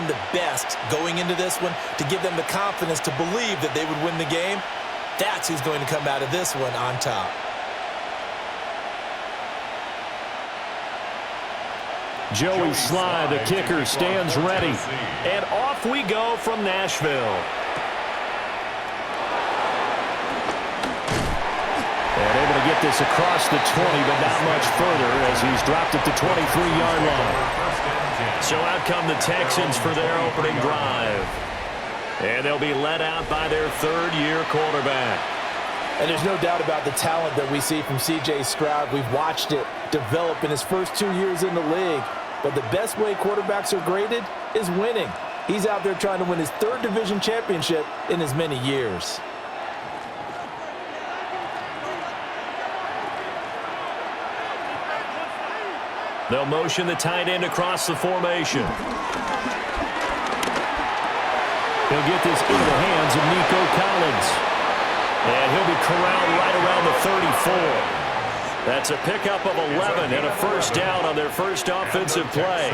trained the best going into this one to give them the confidence to believe that they would win the game, that's who's going to come out of this one on top. Joey Sly, the kicker, stands ready. And off we go from Nashville. And able to get this across the 20, but not much further as he's dropped at the 23-yard line. So out come the Texans for their opening drive. And they'll be led out by their third-year quarterback. And there's no doubt about the talent that we see from C.J. Stroud. We've watched it develop in his first 2 years in the league. But the best way quarterbacks are graded is winning. He's out there trying to win his third division championship in as many years. They'll motion the tight end across the formation. He'll get this into the hands of Nico Collins. And he'll be corralled right around the 34. That's a pickup of 11 and a first down on their first offensive play.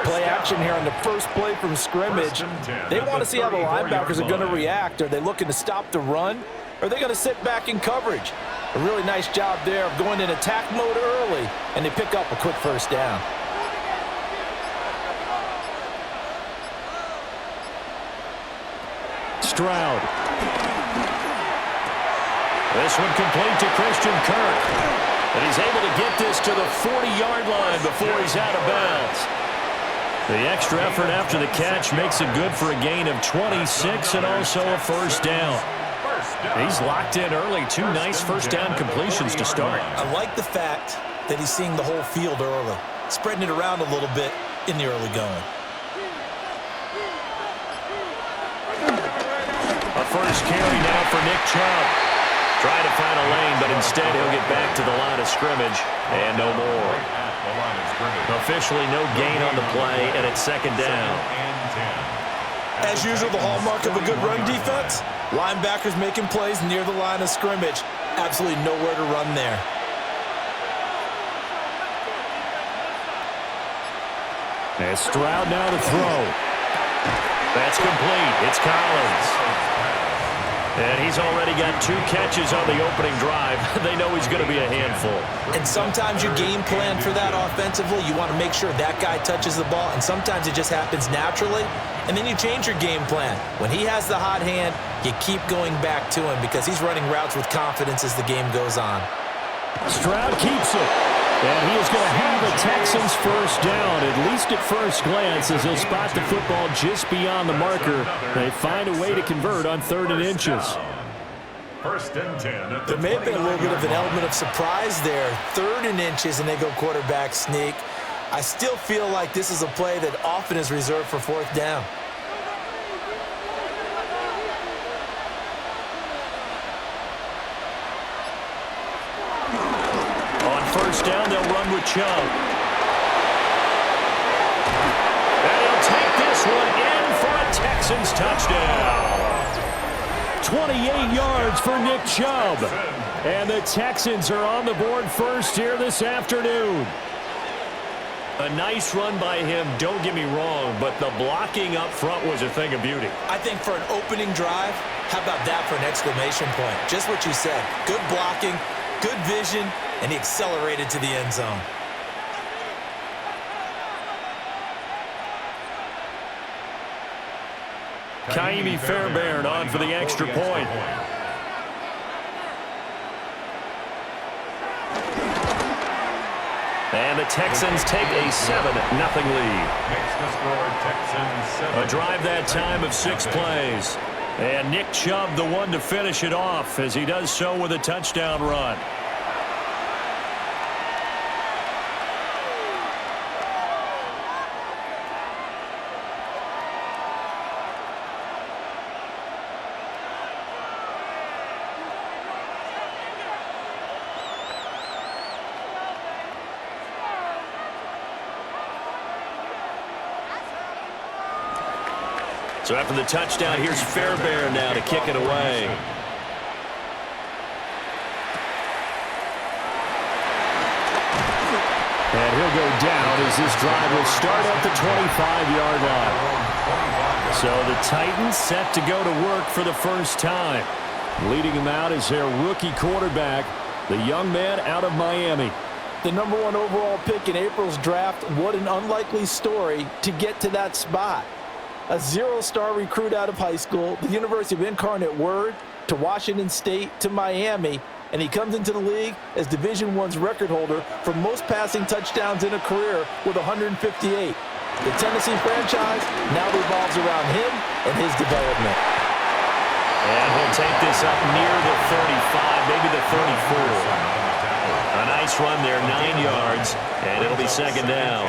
Play action here on the first play from scrimmage. They want to see how the linebackers are going to react. Are they looking to stop the run? Or are they going to sit back in coverage? A really nice job there of going in attack mode early, and they pick up a quick first down. Stroud. This one complete to Christian Kirk. And he's able to get this to the 40-yard line before he's out of bounds. The extra effort after the catch makes it good for a gain of 26 and also a first down. He's locked in early. 2 nice first down completions to start. I like the fact that he's seeing the whole field early, spreading it around a little bit in the early going. A first carry now for Nick Chubb. Trying to find a lane, but instead he'll get back to the line of scrimmage, and no more. Officially no gain on the play, and it's second down. As usual, the hallmark of a good run defense, linebackers making plays near the line of scrimmage. Absolutely nowhere to run there. And Stroud now to throw. That's complete. It's Collins. And he's already got 2 catches on the opening drive. They know he's going to be a handful. And sometimes you game plan for that offensively. You want to make sure that guy touches the ball, and sometimes it just happens naturally. And then you change your game plan. When he has the hot hand, you keep going back to him because he's running routes with confidence as the game goes on. Stroud keeps it. And he is going to have the Texans first down, at least at first glance, as he'll spot the football just beyond the marker. They find a way to convert on 3rd and inches. First and 10. There may have been a little bit of an element of surprise there. 3rd and inches, and they go quarterback sneak. I still feel like this is a play that often is reserved for 4th down. First down, they'll run with Chubb. And he'll take this one in for a Texans touchdown. 28 yards for Nick Chubb. And the Texans are on the board first here this afternoon. A nice run by him, don't get me wrong, but the blocking up front was a thing of beauty. I think for an opening drive, how about that for an exclamation point? Just what you said. Good blocking, good vision, and he accelerated to the end zone. Kaimi Fairbairn on for the extra point. And the Texans take a 7-0 lead. A drive that time of 6 plays. And Nick Chubb the one to finish it off as he does so with a touchdown run. So after the touchdown, here's Fairbairn now to kick it away. And he'll go down as this drive will start at the 25-yard line. So the Titans set to go to work for the first time. Leading them out is their rookie quarterback, the young man out of Miami. The #1 overall pick in April's draft. What an unlikely story to get to that spot. A zero-star recruit out of high school, the University of Incarnate Word, to Washington State, to Miami, and he comes into the league as Division I's record holder for most passing touchdowns in a career with 158. The Tennessee franchise now revolves around him and his development. And he'll take this up near the 35, maybe the 34. A nice run there, 9 yards, and it'll be second down.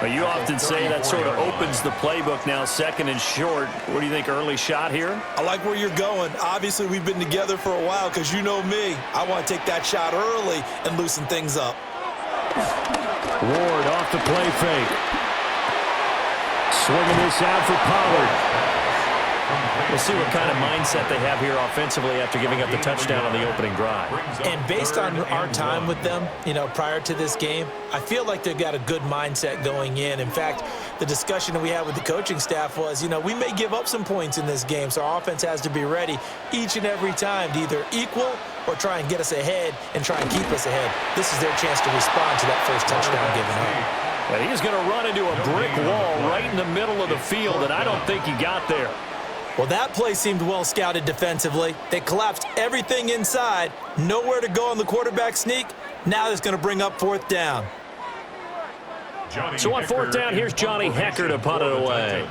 Well, you often say that sort of opens the playbook now, second and short. What do you think, early shot here? I like where you're going. Obviously, we've been together for a while because you know me. I want to take that shot early and loosen things up. Ward off the play fake. Swinging this out for Pollard. We'll see what kind of mindset they have here offensively after giving up the touchdown on the opening drive. And based on our time with them, prior to this game, I feel like they've got a good mindset going in. In fact, the discussion that we had with the coaching staff was, we may give up some points in this game, so our offense has to be ready each and every time to either equal or try and get us ahead and try and keep us ahead. This is their chance to respond to that first touchdown given up. And he's going to run into a brick wall right in the middle of the field, and I don't think he got there. Well, that play seemed well scouted defensively. They collapsed everything inside. Nowhere to go on the quarterback sneak. Now it's going to bring up fourth down. So on fourth down, here's Johnny Hecker to punt it away.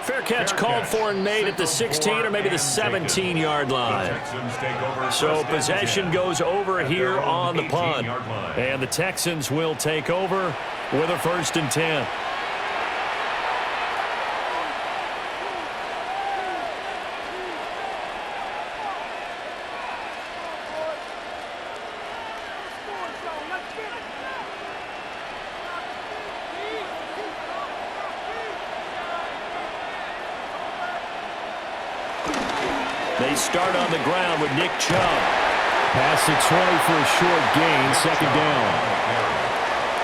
Fair catch called for and made at the 16 or maybe the 17-yard line. So possession goes over here on the punt. And the Texans will take over with a 1st and 10. They start on the ground with Nick Chubb. Pass to 20 for a short gain, 2nd down.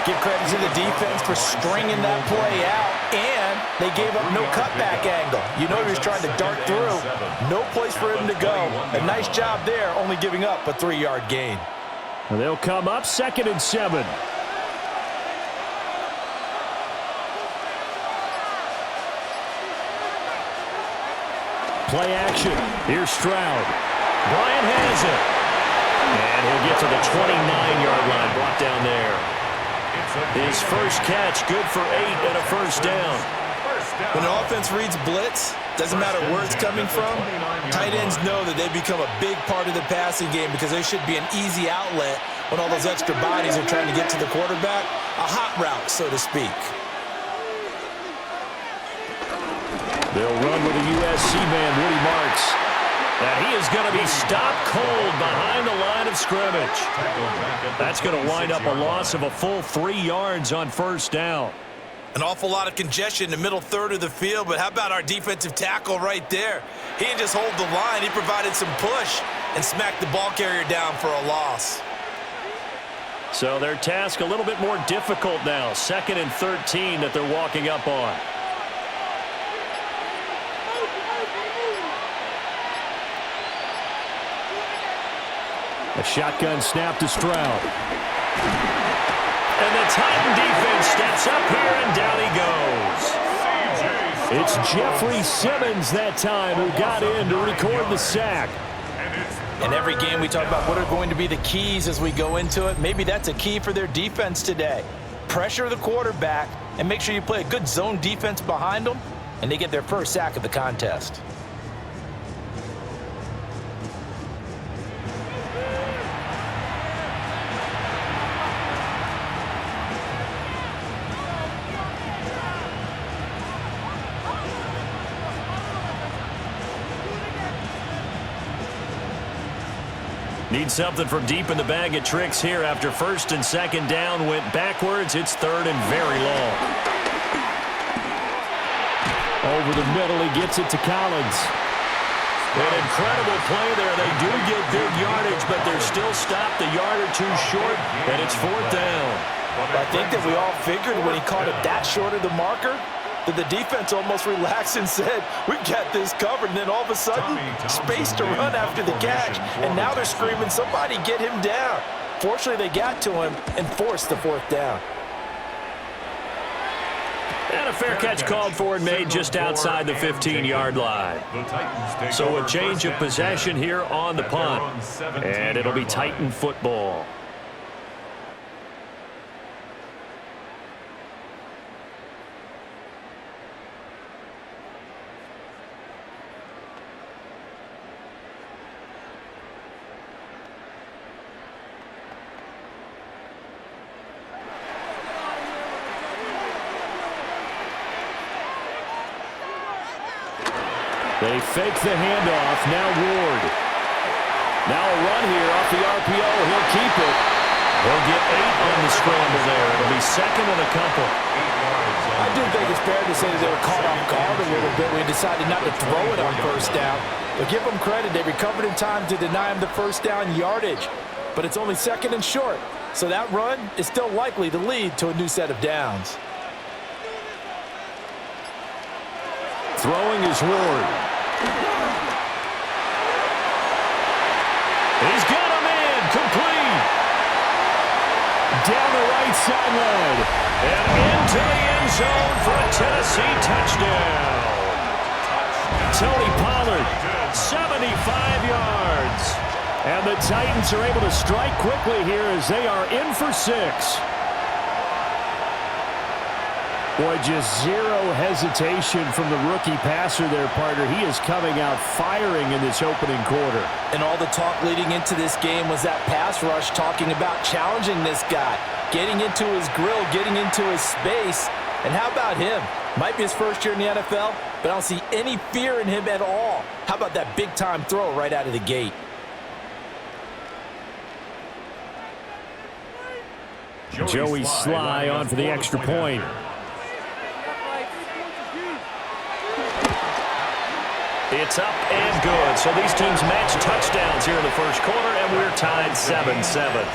Give credit to the defense for stringing that play out, and they gave up no cutback angle. He was trying to dart through. No place for him to go. A nice job there, only giving up a 3-yard gain. And they'll come up 2nd and 7. Play action. Here's Stroud. Bryant has it. And he'll get to the 29-yard line, brought down there. His first catch, good for 8 and a 1st down. When an offense reads blitz, doesn't matter where it's coming from, tight ends know that they become a big part of the passing game because they should be an easy outlet when all those extra bodies are trying to get to the quarterback. A hot route, so to speak. They'll run with a USC man, Woody Marks. And he is going to be stopped cold behind the line of scrimmage. That's going to wind up a loss of a full 3 yards on 1st down. An awful lot of congestion in the middle third of the field, but how about our defensive tackle right there? He didn't just hold the line. He provided some push and smacked the ball carrier down for a loss. So their task a little bit more difficult now. 2nd and 13 that they're walking up on. A shotgun snap to Stroud. And the Titan defense steps up here, and down he goes. It's Jeffrey Simmons that time who got in to record the sack. In every game we talk about what are going to be the keys as we go into it. Maybe that's a key for their defense today. Pressure the quarterback and make sure you play a good zone defense behind them, and they get their first sack of the contest. Need something from deep in the bag of tricks here after 1st and 2nd down went backwards. It's 3rd and very long. Over the middle, he gets it to Collins. An incredible play there. They do get big yardage, but they're still stopped a yard or two short, and it's 4th down. I think that we all figured when he caught it that short of the marker that the defense almost relaxed and said, we've got this covered. And then all of a sudden, space to run after the catch. And now they're screaming, somebody get him down. Fortunately, they got to him and forced the 4th down. And a fair catch called for and made just outside the 15-yard line. So a change of possession here on the punt. And it'll be Titan football. They fake the handoff. Now Ward. Now a run here off the RPO. He'll keep it. He'll get 8 on the scramble there. It'll be 2nd and a couple. I do think it's fair to say that they were caught off guard a little bit when he decided not to throw it on 1st down. But give them credit. They recovered in time to deny him the 1st down yardage. But it's only 2nd and short. So that run is still likely to lead to a new set of downs. Throwing is Ward. He's got him in. Complete. Down the right sideline. And into the end zone for a Tennessee touchdown. Tony Pollard, 75 yards. And the Titans are able to strike quickly here as they are in for 6. Boy, just zero hesitation from the rookie passer there, partner. He is coming out firing in this opening quarter. And all the talk leading into this game was that pass rush talking about challenging this guy, getting into his grill, getting into his space. And how about him? Might be his first year in the NFL, but I don't see any fear in him at all. How about that big-time throw right out of the gate? Joey Sly on for the extra point. It's up and good. So these teams match touchdowns here in the first quarter, and we're tied 7-7.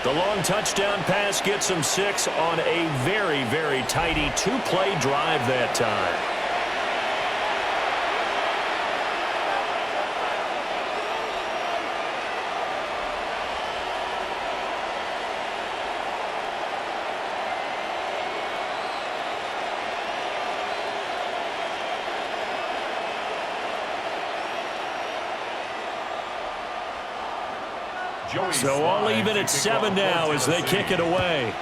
The long touchdown pass gets them 6 on a very, very tidy 2-play drive that time. So all even at 7 now as they kick it away.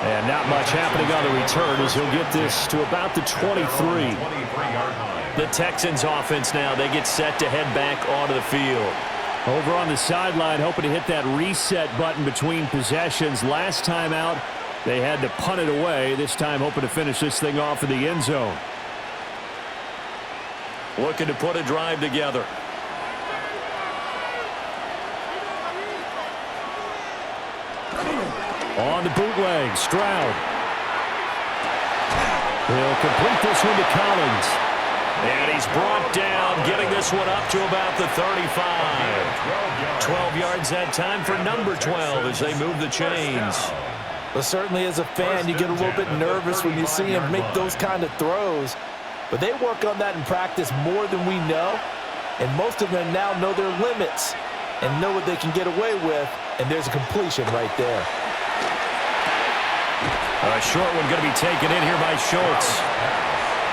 And not much happening on the return as he'll get this to about the 23. The Texans offense now, they get set to head back onto the field. Over on the sideline, hoping to hit that reset button between possessions. Last time out, they had to punt it away. This time hoping to finish this thing off in the end zone. Looking to put a drive together. On the bootleg, Stroud. He'll complete this one to Collins. And he's brought down, getting this one up to about the 35. 12 yards that time for number 12 as they move the chains. Well, certainly as a fan, you get a little bit nervous when you see him make those kind of throws. But they work on that in practice more than we know. And most of them now know their limits and know what they can get away with. And there's a completion right there. A short one going to be taken in here by Schultz.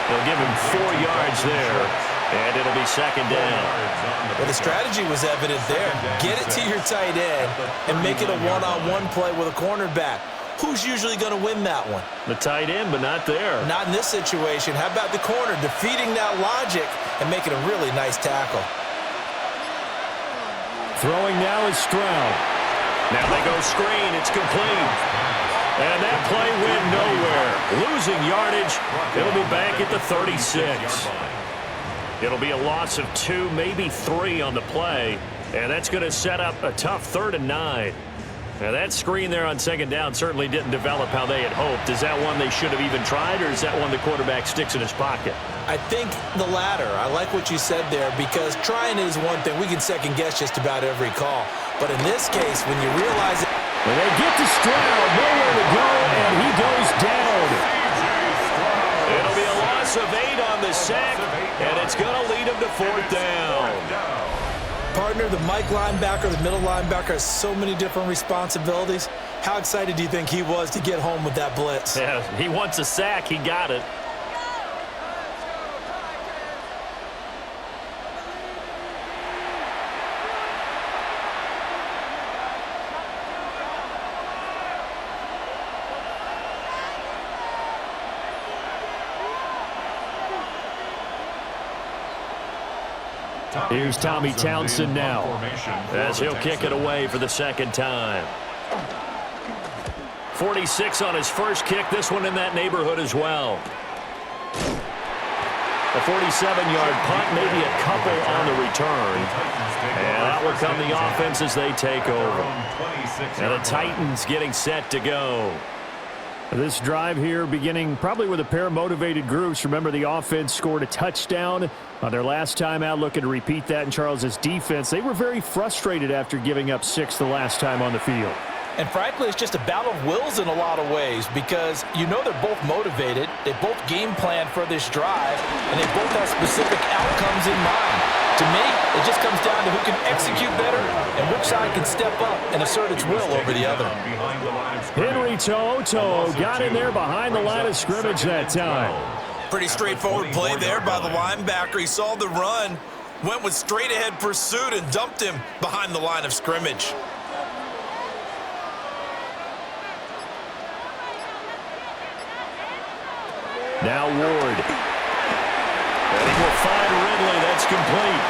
They'll give him 4 yards there. And it'll be 2nd down. Well, the strategy was evident there. Get it to your tight end and make it a one-on-one play with a cornerback. Who's usually going to win that one? The tight end, but not there. Not in this situation. How about the corner defeating that logic and making a really nice tackle? Throwing now is Stroud. Now they go screen. It's complete. And that play went nowhere. Losing yardage. It'll be back at the 36. It'll be a loss of 2, maybe 3 on the play. And that's going to set up a tough 3rd and 9. Now that screen there on second down certainly didn't develop how they had hoped. Is that one they should have even tried, or is that one the quarterback sticks in his pocket? I think the latter. I like what you said there, because trying is one thing. We can second guess just about every call. But in this case, when you realize it. When they get to Stroud, nowhere to go, and he goes down. It'll be a loss of 8 on the sack, and it's going to lead him to 4th down. Partner, the Mike linebacker, the middle linebacker has so many different responsibilities. How excited do you think he was to get home with that blitz? Yeah, he wants a sack. He got it. Here's Tommy Townsend now, as he'll kick it away for the second time. 46 on his first kick, this one in that neighborhood as well. A 47-yard punt, maybe a couple on the return. And out will come the offense as they take over. And the Titans getting set to go. This drive here beginning probably with a pair of motivated groups. Remember, the offense scored a touchdown on their last time out, looking to repeat that in Charles's defense. They were very frustrated after giving up 6 the last time on the field. And frankly, it's just a battle of wills in a lot of ways, because you know they're both motivated, they both game plan for this drive, and they both have specific outcomes in mind. To me, it just comes down to who can execute better and which side can step up and assert its will over the other. Henry To'oTo'o got in there behind the line of scrimmage that time. Pretty straightforward play there by the linebacker. He saw the run, went with straight-ahead pursuit, and dumped him behind the line of scrimmage. Now Ward. And he will find Ridley. That's complete.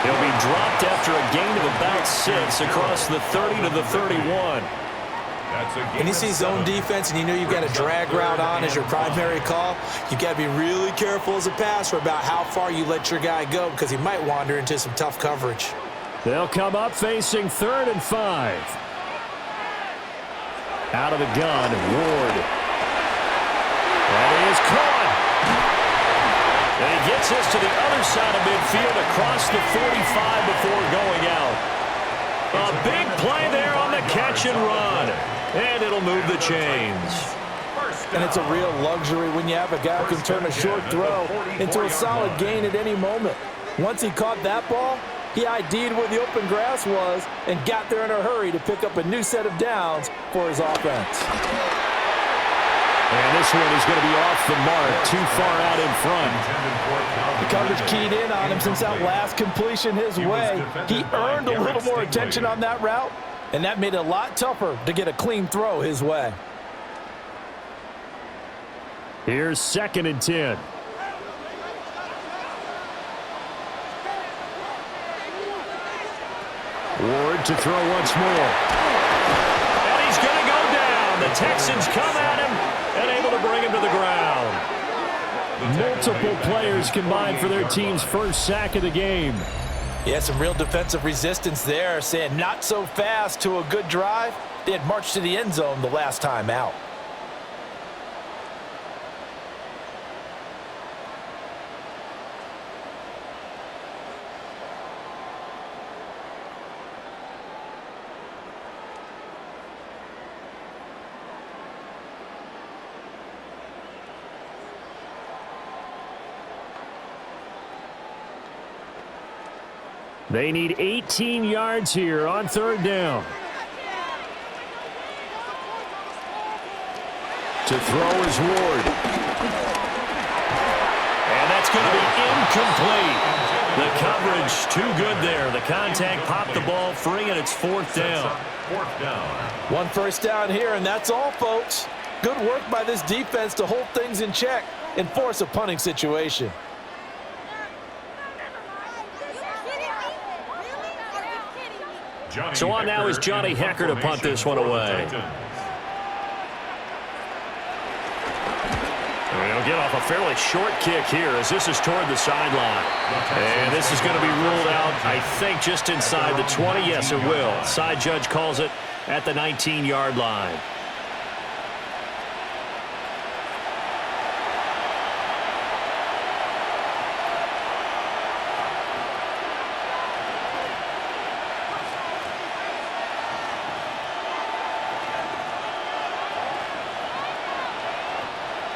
He'll be dropped after a gain of about 6 across the 30 to the 31. When you see zone defense and you know you've got a drag route on as your primary call, you've got to be really careful as a passer about how far you let your guy go, because he might wander into some tough coverage. They'll come up facing 3rd and 5. Out of the gun, Ward. And he is caught. And he gets this to the other side of midfield across the 45 before going out. A big play there on the catch and run. And it'll move the chains. And it's a real luxury when you have a guy who can turn a short throw into a solid gain at any moment. Once he caught that ball, he ID'd where the open grass was and got there in a hurry to pick up a new set of downs for his offense. And this one is going to be off the mark, too far out in front. The coverage keyed in on him since that last completion his way. He earned a little more attention on that route, and that made it a lot tougher to get a clean throw his way. Here's 2nd and 10. Ward to throw once more. And he's going to go down. The Texans come at him and able to bring him to the ground. Multiple players combined for their team's first sack of the game. Yeah, some real defensive resistance there, saying not so fast to a good drive. They had marched to the end zone the last time out. They need 18 yards here on 3rd down. To throw is Ward. And that's going to be incomplete. The coverage too good there. The contact popped the ball free, and it's 4th down. 4th down. 1 first down here, and that's all, folks. Good work by this defense to hold things in check and force a punting situation. So on now is Johnny Hecker to punt this one away. They'll get off a fairly short kick here as this is toward the sideline. And this is going to be ruled out, I think, just inside the 20. Yes, it will. Side judge calls it at the 19-yard line.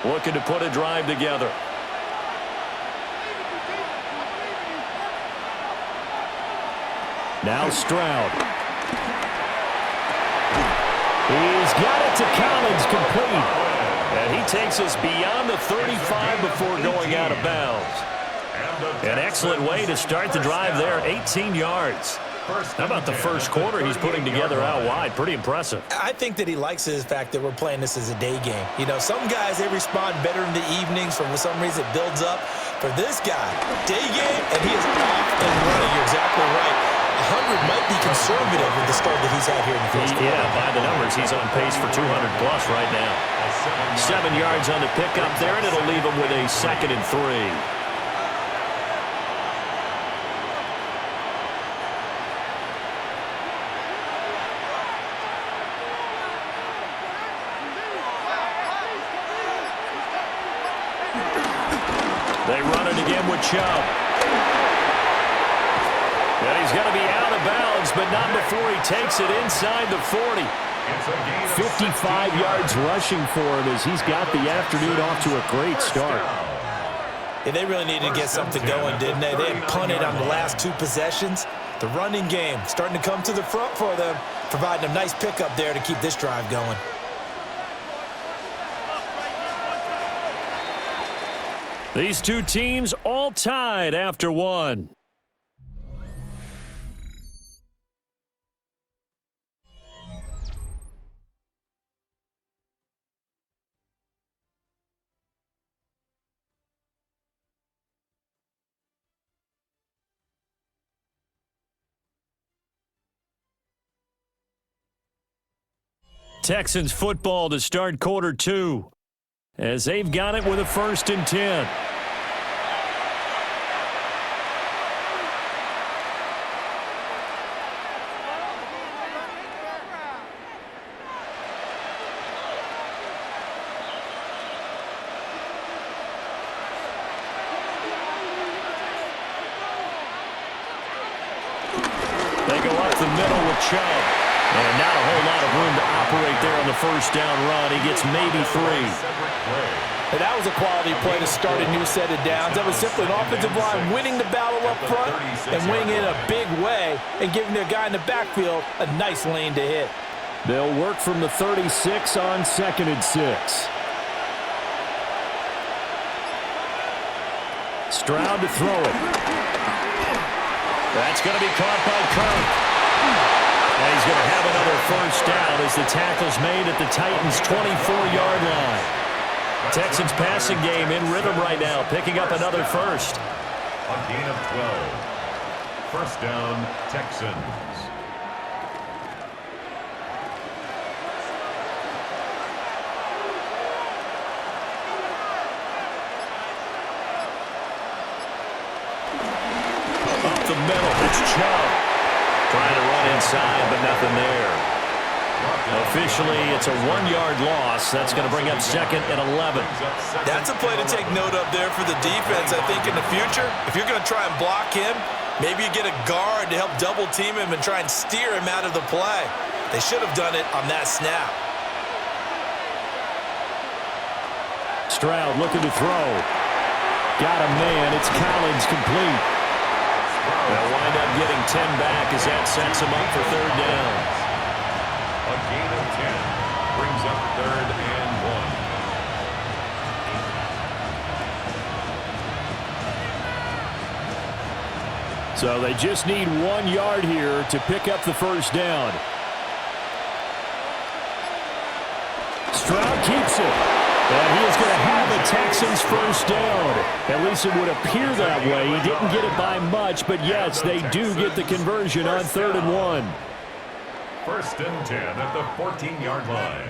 Looking to put a drive together. Now Stroud. He's got it to Collins, complete. And he takes us beyond the 35 before going out of bounds. An excellent way to start the drive there, 18 yards. How about the first quarter he's putting together out wide? Pretty impressive. I think that he likes the fact that we're playing this as a day game. You know, some guys, they respond better in the evenings. For some reason, it builds up. For this guy, day game, and he is off and running. You're exactly right. 100 might be conservative with the start that he's had here in the first quarter. Yeah, by the numbers, he's on pace for 200-plus right now. 7 yards on the pickup there, and it'll leave him with a 2nd and 3. They run it again with Chubb. And he's going to be out of bounds, but not before he takes it inside the 40. 55 yards rushing for him as he's got the afternoon off to a great start. Yeah, they really needed to get something going, didn't they? They had punted on the last 2 possessions. The running game starting to come to the front for them, providing a nice pickup there to keep this drive going. These two teams all tied after 1. Texans football to start quarter 2 as they've got it with a 1st and 10. They go up the middle with Chubb. And not a whole lot of room to operate there on the 1st down run. He gets maybe 3. And that was a quality play to start a new set of downs. That was simply an offensive line winning the battle up front and winning in a big way and giving their guy in the backfield a nice lane to hit. They'll work from the 36 on 2nd and 6. Stroud to throw it. That's going to be caught by Kirk. And he's going to have another 1st down as the tackle's made at the Titans' 24-yard line. Texans passing game in rhythm right now, picking up another 1st. A gain of 12. 1st down, Texans. Up the middle, it's Chubb. Trying to run inside, but nothing there. Officially, it's a 1-yard loss. That's going to bring up 2nd and 11. That's a play to take note of there for the defense, I think, in the future. If you're going to try and block him, maybe you get a guard to help double-team him and try and steer him out of the play. They should have done it on that snap. Stroud looking to throw. Got a man. It's Collins, complete. They'll wind up getting 10 back as that sets them up for 3rd down. A gain of 10 brings up 3rd and 1. So they just need 1 yard here to pick up the 1st down. Stroud keeps it. And he is going to have a Texans 1st down. At least it would appear that way. He didn't get it by much, but yes, they do get the conversion on 3rd and 1. 1st and 10 at the 14-yard line.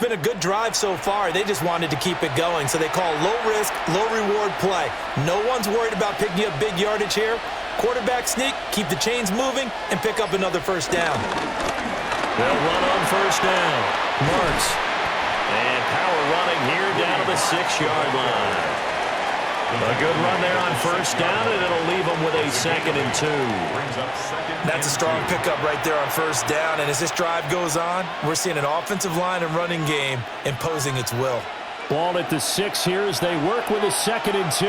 been a good drive so far. They just wanted to keep it going, so they call low-risk, low-reward play. No one's worried about picking up big yardage here. Quarterback sneak, keep the chains moving, and pick up another first down. They'll run on first down. Marks. And power running here down to the 6-yard line. A good run there on first down, and it'll leave them with a 2nd and 2. That's a strong pickup right there on first down, and as this drive goes on, we're seeing an offensive line and running game imposing its will. Ball at the 6 here as they work with a 2nd and 2.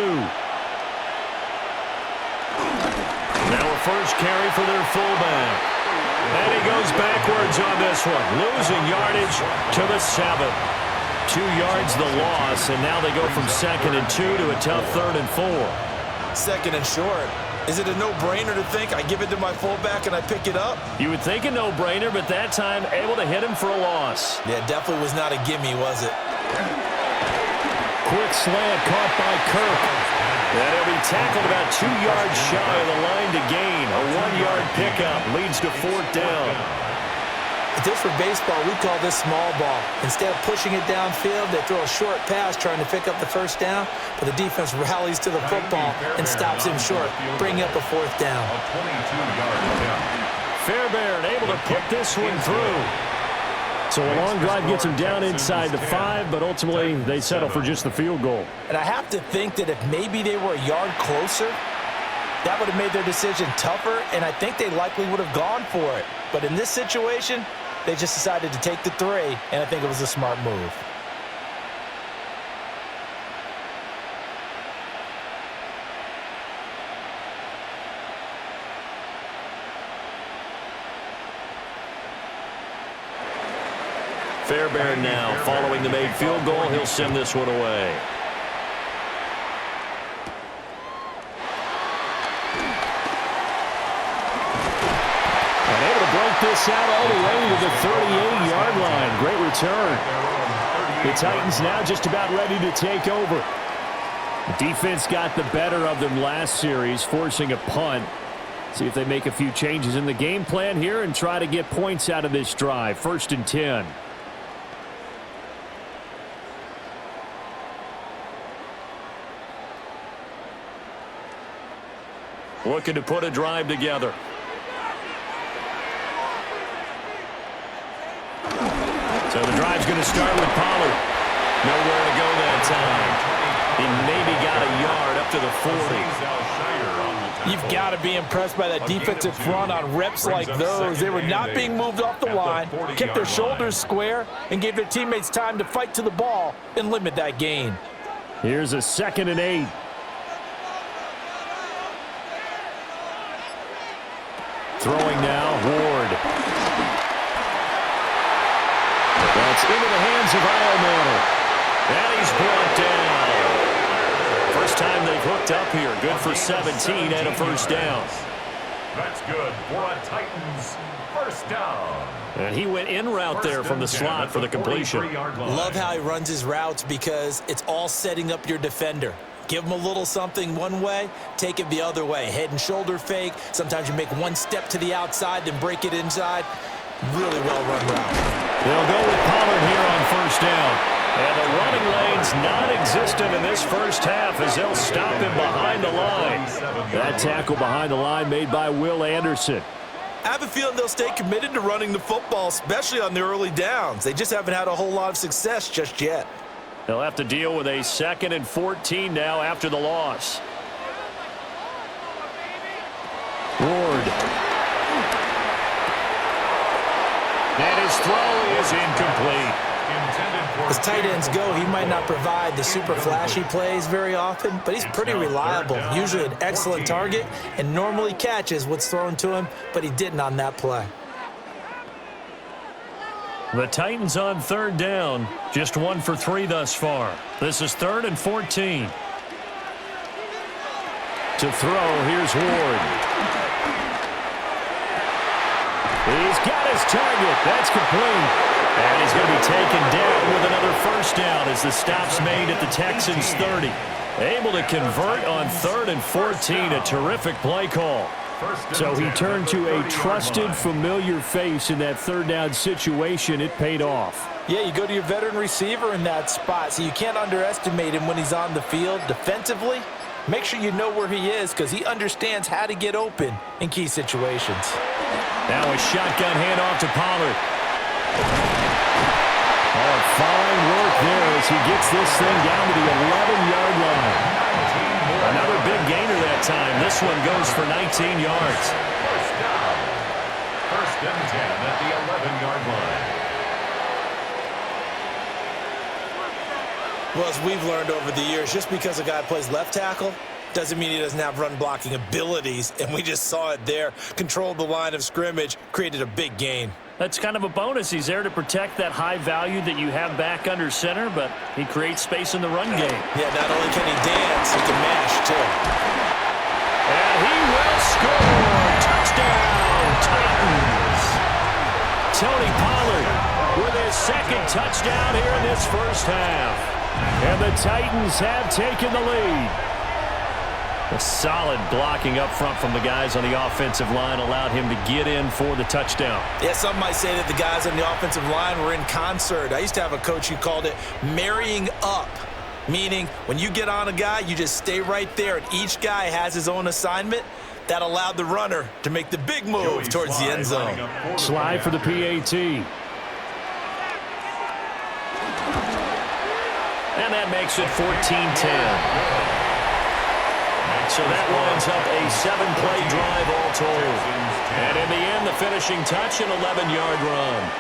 Now a first carry for their fullback. And he goes backwards on this one, losing yardage to the 7. 2 yards the loss, and now they go from 2nd and 2 to a tough 3rd and 4. 2nd and short. Is it a no-brainer to think I give it to my fullback and I pick it up? You would think a no-brainer, but that time able to hit him for a loss. Yeah, definitely was not a gimme, was it? Quick slant caught by Kirk. And he'll be tackled about 2 yards shy of the line to gain. A 1-yard pickup leads to 4th down. If this were baseball, we'd call this small ball. Instead of pushing it downfield, they throw a short pass trying to pick up the first down, but the defense rallies to the football and stops him short, bringing up a 4th down. Fairbairn able to put this one through. So a long drive gets him down inside the 5, but ultimately they settle for just the field goal. And I have to think that if maybe they were a yard closer, that would have made their decision tougher, and I think they likely would have gone for it. But in this situation, they just decided to take the 3, and I think it was a smart move. Fairbairn now, following the made field goal, he'll send this one away. And able to break this out all the way to the 38-yard line. Great return. The Titans now just about ready to take over. The defense got the better of them last series, forcing a punt. See if they make a few changes in the game plan here and try to get points out of this drive. 1st and 10. Looking to put a drive together. So the drive's going to start with Pollard. Nowhere to go that time. He maybe got a yard up to the 40. You've got to be impressed by that defensive front on reps like those. They were not being moved off the line, kept their shoulders square, and gave their teammates time to fight to the ball and limit that gain. Here's a 2nd and 8. Throwing now, Ward. That's into the hands of Iomanner. And he's brought down. First time they've hooked up here. Good for 17 and a first down. That's good for a Titans first down. And he went in route there from the slot for the completion. Love how he runs his routes because it's all setting up your defender. Give him a little something one way, take it the other way. Head and shoulder fake. Sometimes you make one step to the outside, then break it inside. Really well-run route. They'll go with Pollard here on first down. And the running lane's non-existent in this first half as they'll stop him behind the line. That tackle behind the line made by Will Anderson. I have a feeling they'll stay committed to running the football, especially on the early downs. They just haven't had a whole lot of success just yet. They'll have to deal with a 2nd and 14 now after the loss. Ward. And his throw is incomplete. As tight ends go, he might not provide the super flashy plays very often, but he's pretty reliable. Usually an excellent target and normally catches what's thrown to him, but he didn't on that play. The Titans on 3rd down, just 1 for 3 thus far. This is 3rd and 14. To throw, here's Ward. He's got his target. That's complete. And he's going to be taken down with another first down as the stop's made at the Texans 30. Able to convert on 3rd and 14. A terrific play call. So he turned to a trusted, familiar face in that third down situation. It paid off. Yeah, you go to your veteran receiver in that spot, so you can't underestimate him when he's on the field defensively. Make sure you know where he is because he understands how to get open in key situations. Now a shotgun handoff to Pollard. Oh, fine work there as he gets this thing down to the 11-yard line. Another big gainer that time. This one goes for 19 yards. First down. First and 10 at the 11-yard line. Well, as we've learned over the years, just because a guy plays left tackle doesn't mean he doesn't have run-blocking abilities, and we just saw it there. Controlled the line of scrimmage, created a big gain. That's kind of a bonus. He's there to protect that high value that you have back under center, but he creates space in the run game. Yeah, not only can he dance, he can mash, too. And he will score! Touchdown, Titans! Tony Pollard with his second touchdown here in this first half. And the Titans have taken the lead. A solid blocking up front from the guys on the offensive line allowed him to get in for the touchdown. Yeah, some might say that the guys on the offensive line were in concert. I used to have a coach who called it marrying up, meaning when you get on a guy, you just stay right there, and each guy has his own assignment. That allowed the runner to make the big move towards the end zone. Slide for the PAT. And that makes it 14-10. So that winds up a 7-play drive all told. And in the end, the finishing touch, an 11-yard run.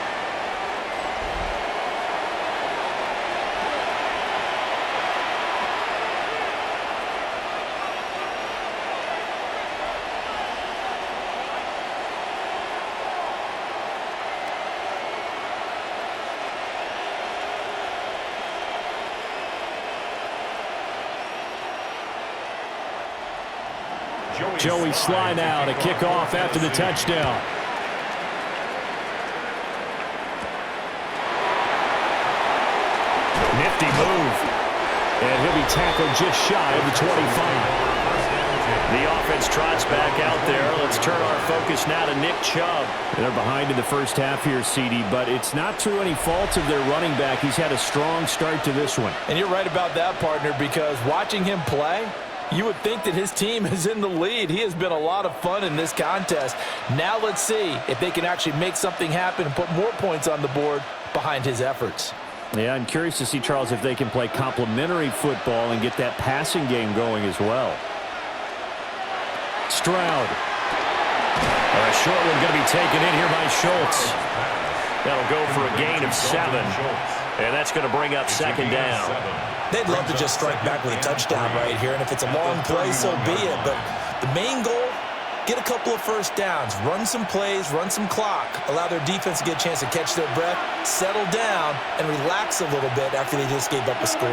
Joey Sly now to kick off after the touchdown. Nifty move. And he'll be tackled just shy of the 25. The offense trots back out there. Let's turn our focus now to Nick Chubb. They're behind in the first half here, CD, but it's not through any fault of their running back. He's had a strong start to this one. And you're right about that, partner, because watching him play, you would think that his team is in the lead. He has been a lot of fun in this contest. Now let's see if they can actually make something happen and put more points on the board behind his efforts. Yeah, I'm curious to see, Charles, if they can play complementary football and get that passing game going as well. Stroud. A short one going to be taken in here by Schultz. That'll go for a gain of 7. And that's going to bring up second down. They'd love to just strike back with a touchdown right here, and if it's a long play, so be it. But the main goal, get a couple of first downs, run some plays, run some clock, allow their defense to get a chance to catch their breath, settle down, and relax a little bit after they just gave up a score.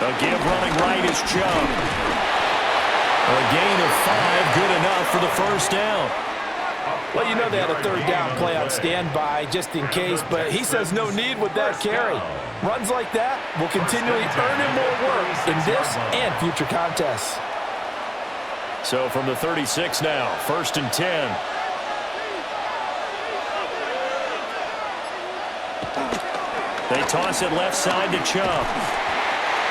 A give running right is Chubb. A gain of 5, good enough for the first down. Well, you know they had a third down play on standby just in case, but he says no need with that carry. Runs like that will continually earn him more work in this and future contests. So from the 36 now, 1st and 10. They toss it left side to Chubb.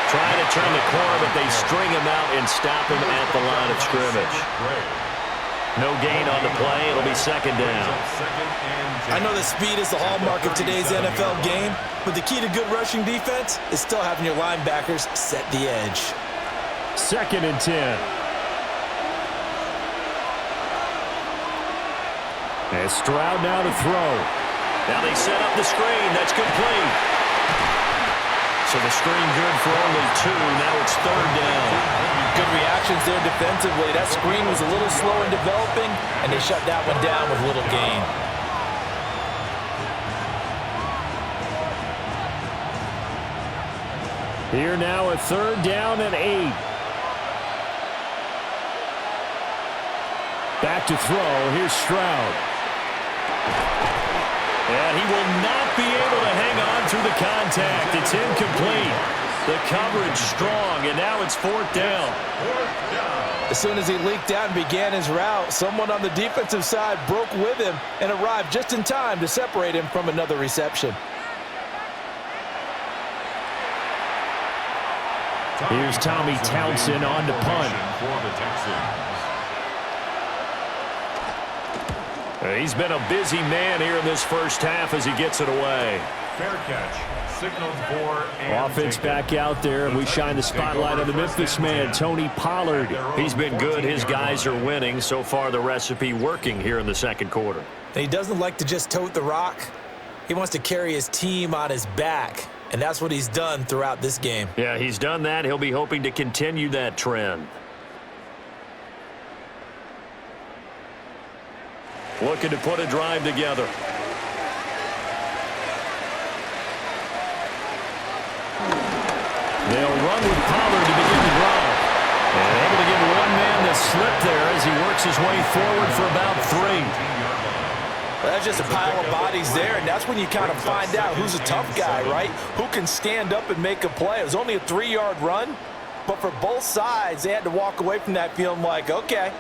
Trying to turn the corner, but they string him out and stop him at the line of scrimmage. No gain on the play. It'll be second down. I know that speed is the hallmark of today's NFL game, but the key to good rushing defense is still having your linebackers set the edge. 2nd and 10. And Stroud now to throw. Now they set up the screen. That's complete. So the screen good for only 2. Now it's 3rd down. Good reactions there defensively. That screen was a little slow in developing, and they shut that one down with little gain. Here now a 3rd down and 8. Back to throw. Here's Stroud. And he will not be able to hang on through the contact. It's incomplete. The coverage strong, and now it's fourth down. As soon as he leaked out and began his route, someone on the defensive side broke with him and arrived just in time to separate him from another reception. Here's Tommy Townsend on to punt. He's been a busy man here in this first half as he gets it away. Fair catch. Signaled for and offense taken. back out there, and we shine the spotlight on the Memphis man, Tony Pollard. He's been good. His guys are winning. So far, the recipe working here in the second quarter. And he doesn't like to just tote the rock. He wants to carry his team on his back, and that's what he's done throughout this game. Yeah, he's done that. He'll be hoping to continue that trend. Looking to put a drive together. They'll run with Pollard to begin the drive. And able to give one man the slip there as he works his way forward for about 3. Well, that's just a pile of bodies there, and that's when you kind of find out who's a tough guy, right? Who can stand up and make a play. It was only a 3-yard run, but for both sides, they had to walk away from that feeling like, okay,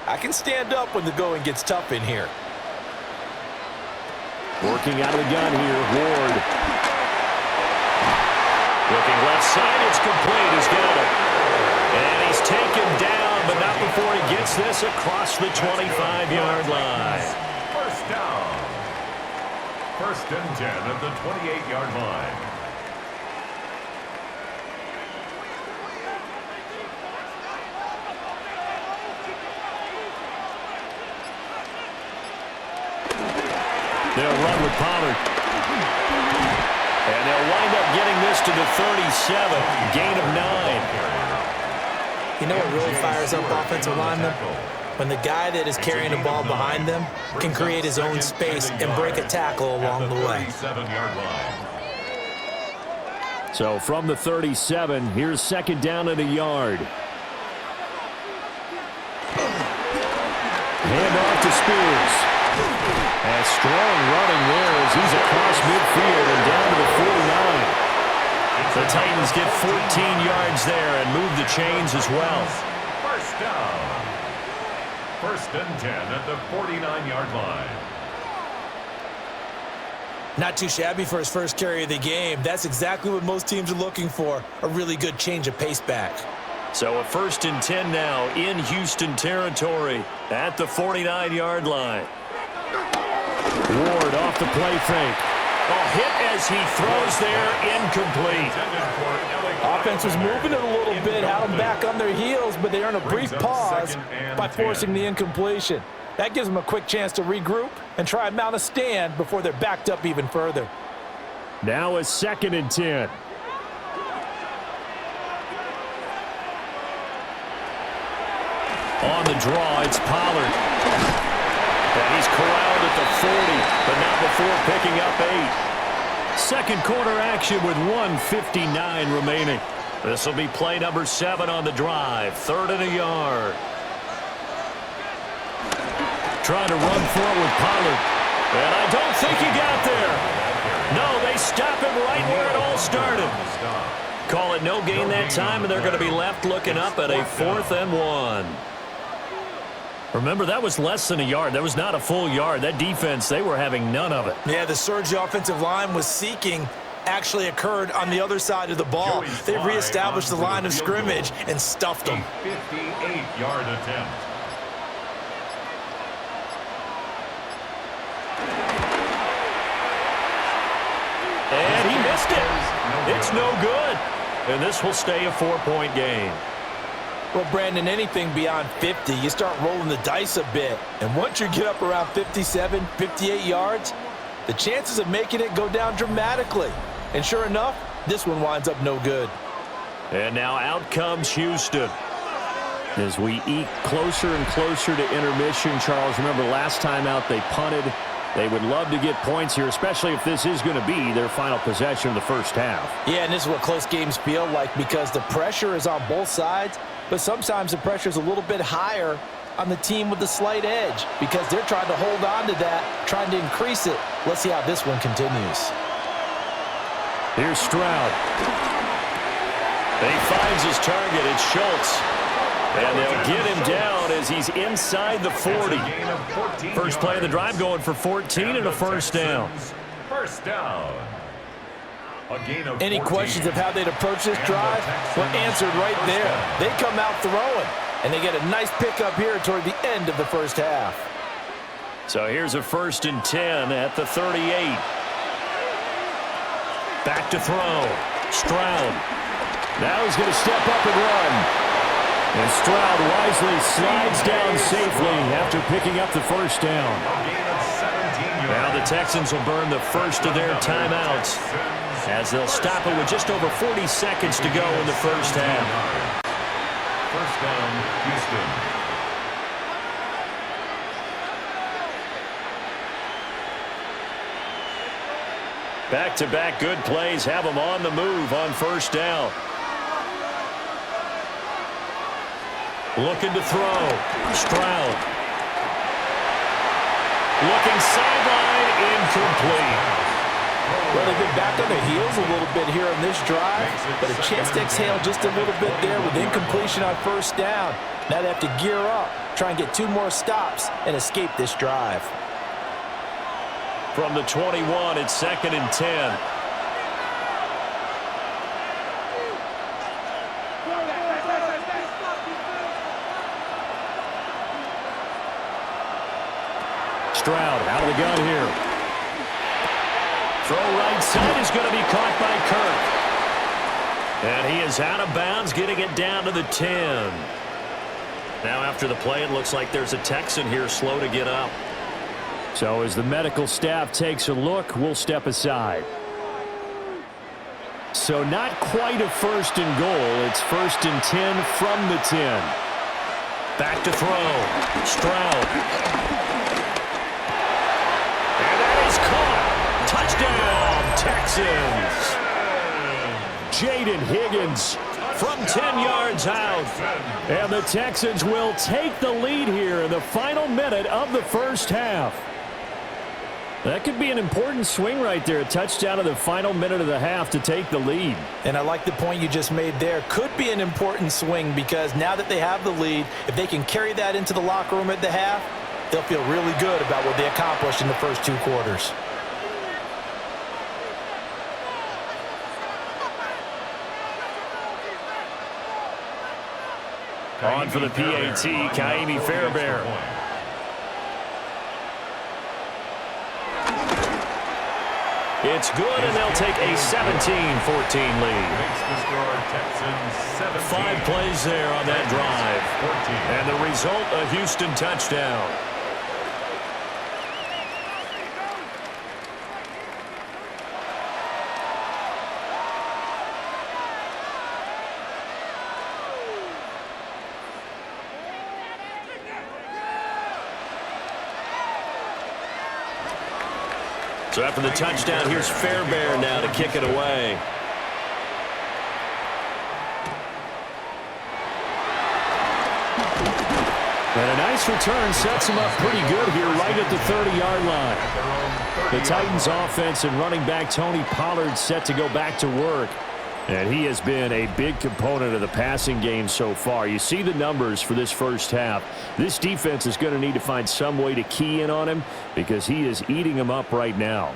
I can stand up when the going gets tough in here. Working out of the gun here, Ward. Looking left side, it's complete. He's got it. And he's taken down, but not before he gets this across the 25-yard line. First down. First and 10 at the 28-yard line. They'll run with Pollard. And they'll wind up getting this to the 37. Gain of 9. You know what really fires up offensive linemen? When the guy that is carrying the ball behind them can create his own space and break a tackle along the way. So from the 37, here's second down and a yard. Hand off to Spears. And strong running there as he's across midfield and down to the 49. The Titans get 14 yards there and move the chains as well. First down. First and 10 at the 49-yard line. Not too shabby for his first carry of the game. That's exactly what most teams are looking for, a really good change of pace back. So a first and 10 now in Houston territory at the 49-yard line. Ward off the play fake. A hit as he throws there, incomplete. Offense was moving it a little bit, had them back on their heels, but they earn a brief pause by forcing the incompletion. That gives them a quick chance to regroup and try and mount a stand before they're backed up even further. Now a second and 10. On the draw, it's Pollard. And he's corralled at the 40, but not before picking up 8. Second quarter action with 1:59 remaining. This will be play number 7 on the drive. Third and a yard. Trying to run forward, Pollard. And I don't think he got there. No, they stop him right where it all started. Call it no gain that time, and they're going to be left looking up at a 4th and 1. Remember, that was less than a yard. That was not a full yard. That defense, they were having none of it. Yeah, the surge the offensive line was seeking actually occurred on the other side of the ball. They've reestablished the line of scrimmage and stuffed them. 58-yard attempt. And he missed it. It's no good. And this will stay a 4-point game. Well, Brandon, anything beyond 50, you start rolling the dice a bit. And once you get up around 57, 58 yards, the chances of making it go down dramatically. And sure enough, this one winds up no good. And now out comes Houston. As we eke closer and closer to intermission, Charles, remember last time out they punted. They would love to get points here, especially if this is going to be their final possession of the first half. Yeah, and this is what close games feel like because the pressure is on both sides, but sometimes the pressure is a little bit higher on the team with the slight edge because they're trying to hold on to that, trying to increase it. Let's see how this one continues. Here's Stroud. He finds his target. It's Schultz. And they'll get him down as he's inside the 40. First play of the drive going for 14 and a first down. First down. Any questions of how they'd approach this drive? Well, answered right there. They come out throwing, and they get a nice pickup here toward the end of the first half. So here's a 1st and 10 at the 38. Back to throw. Stroud. Now he's going to step up and run. And Stroud wisely slides down safely after picking up the first down. Now the Texans will burn the first of their timeouts as they'll stop it with just over 40 seconds to go in the first half. First down, Houston. Back-to-back good plays have them on the move on first down. Looking to throw. Stroud. Looking sideline, incomplete. Well, they've been back on their heels a little bit here on this drive, but a chance to exhale just a little bit there with incompletion on first down. Now they have to gear up, try and get 2 more stops, and escape this drive. From the 21, it's 2nd and 10. Stroud out of the gun here. Throw right side is going to be caught by Kirk. And he is out of bounds, getting it down to the 10. Now after the play, it looks like there's a Texan here slow to get up. So as the medical staff takes a look, we'll step aside. So not quite a 1st and goal. It's 1st and 10 from the 10. Back to throw. Stroud. And that is caught. Touchdown, Texans. Jaden Higgins from 10 yards out. And the Texans will take the lead here in the final minute of the first half. That could be an important swing right there. A touchdown in the final minute of the half to take the lead. And I like the point you just made there. Could be an important swing because now that they have the lead, if they can carry that into the locker room at the half, they'll feel really good about what they accomplished in the first 2 quarters. On for the PAT, Kaimi Fairbairn. It's good, and they'll take a 17-14 lead. 5 plays there on that drive. And the result, a Houston touchdown. So after the touchdown, here's Fairbairn now to kick it away. And a nice return sets him up pretty good here right at the 30-yard line. The Titans offense and running back Tony Pollard set to go back to work. And he has been a big component of the passing game so far. You see the numbers for this first half. This defense is going to need to find some way to key in on him because he is eating them up right now.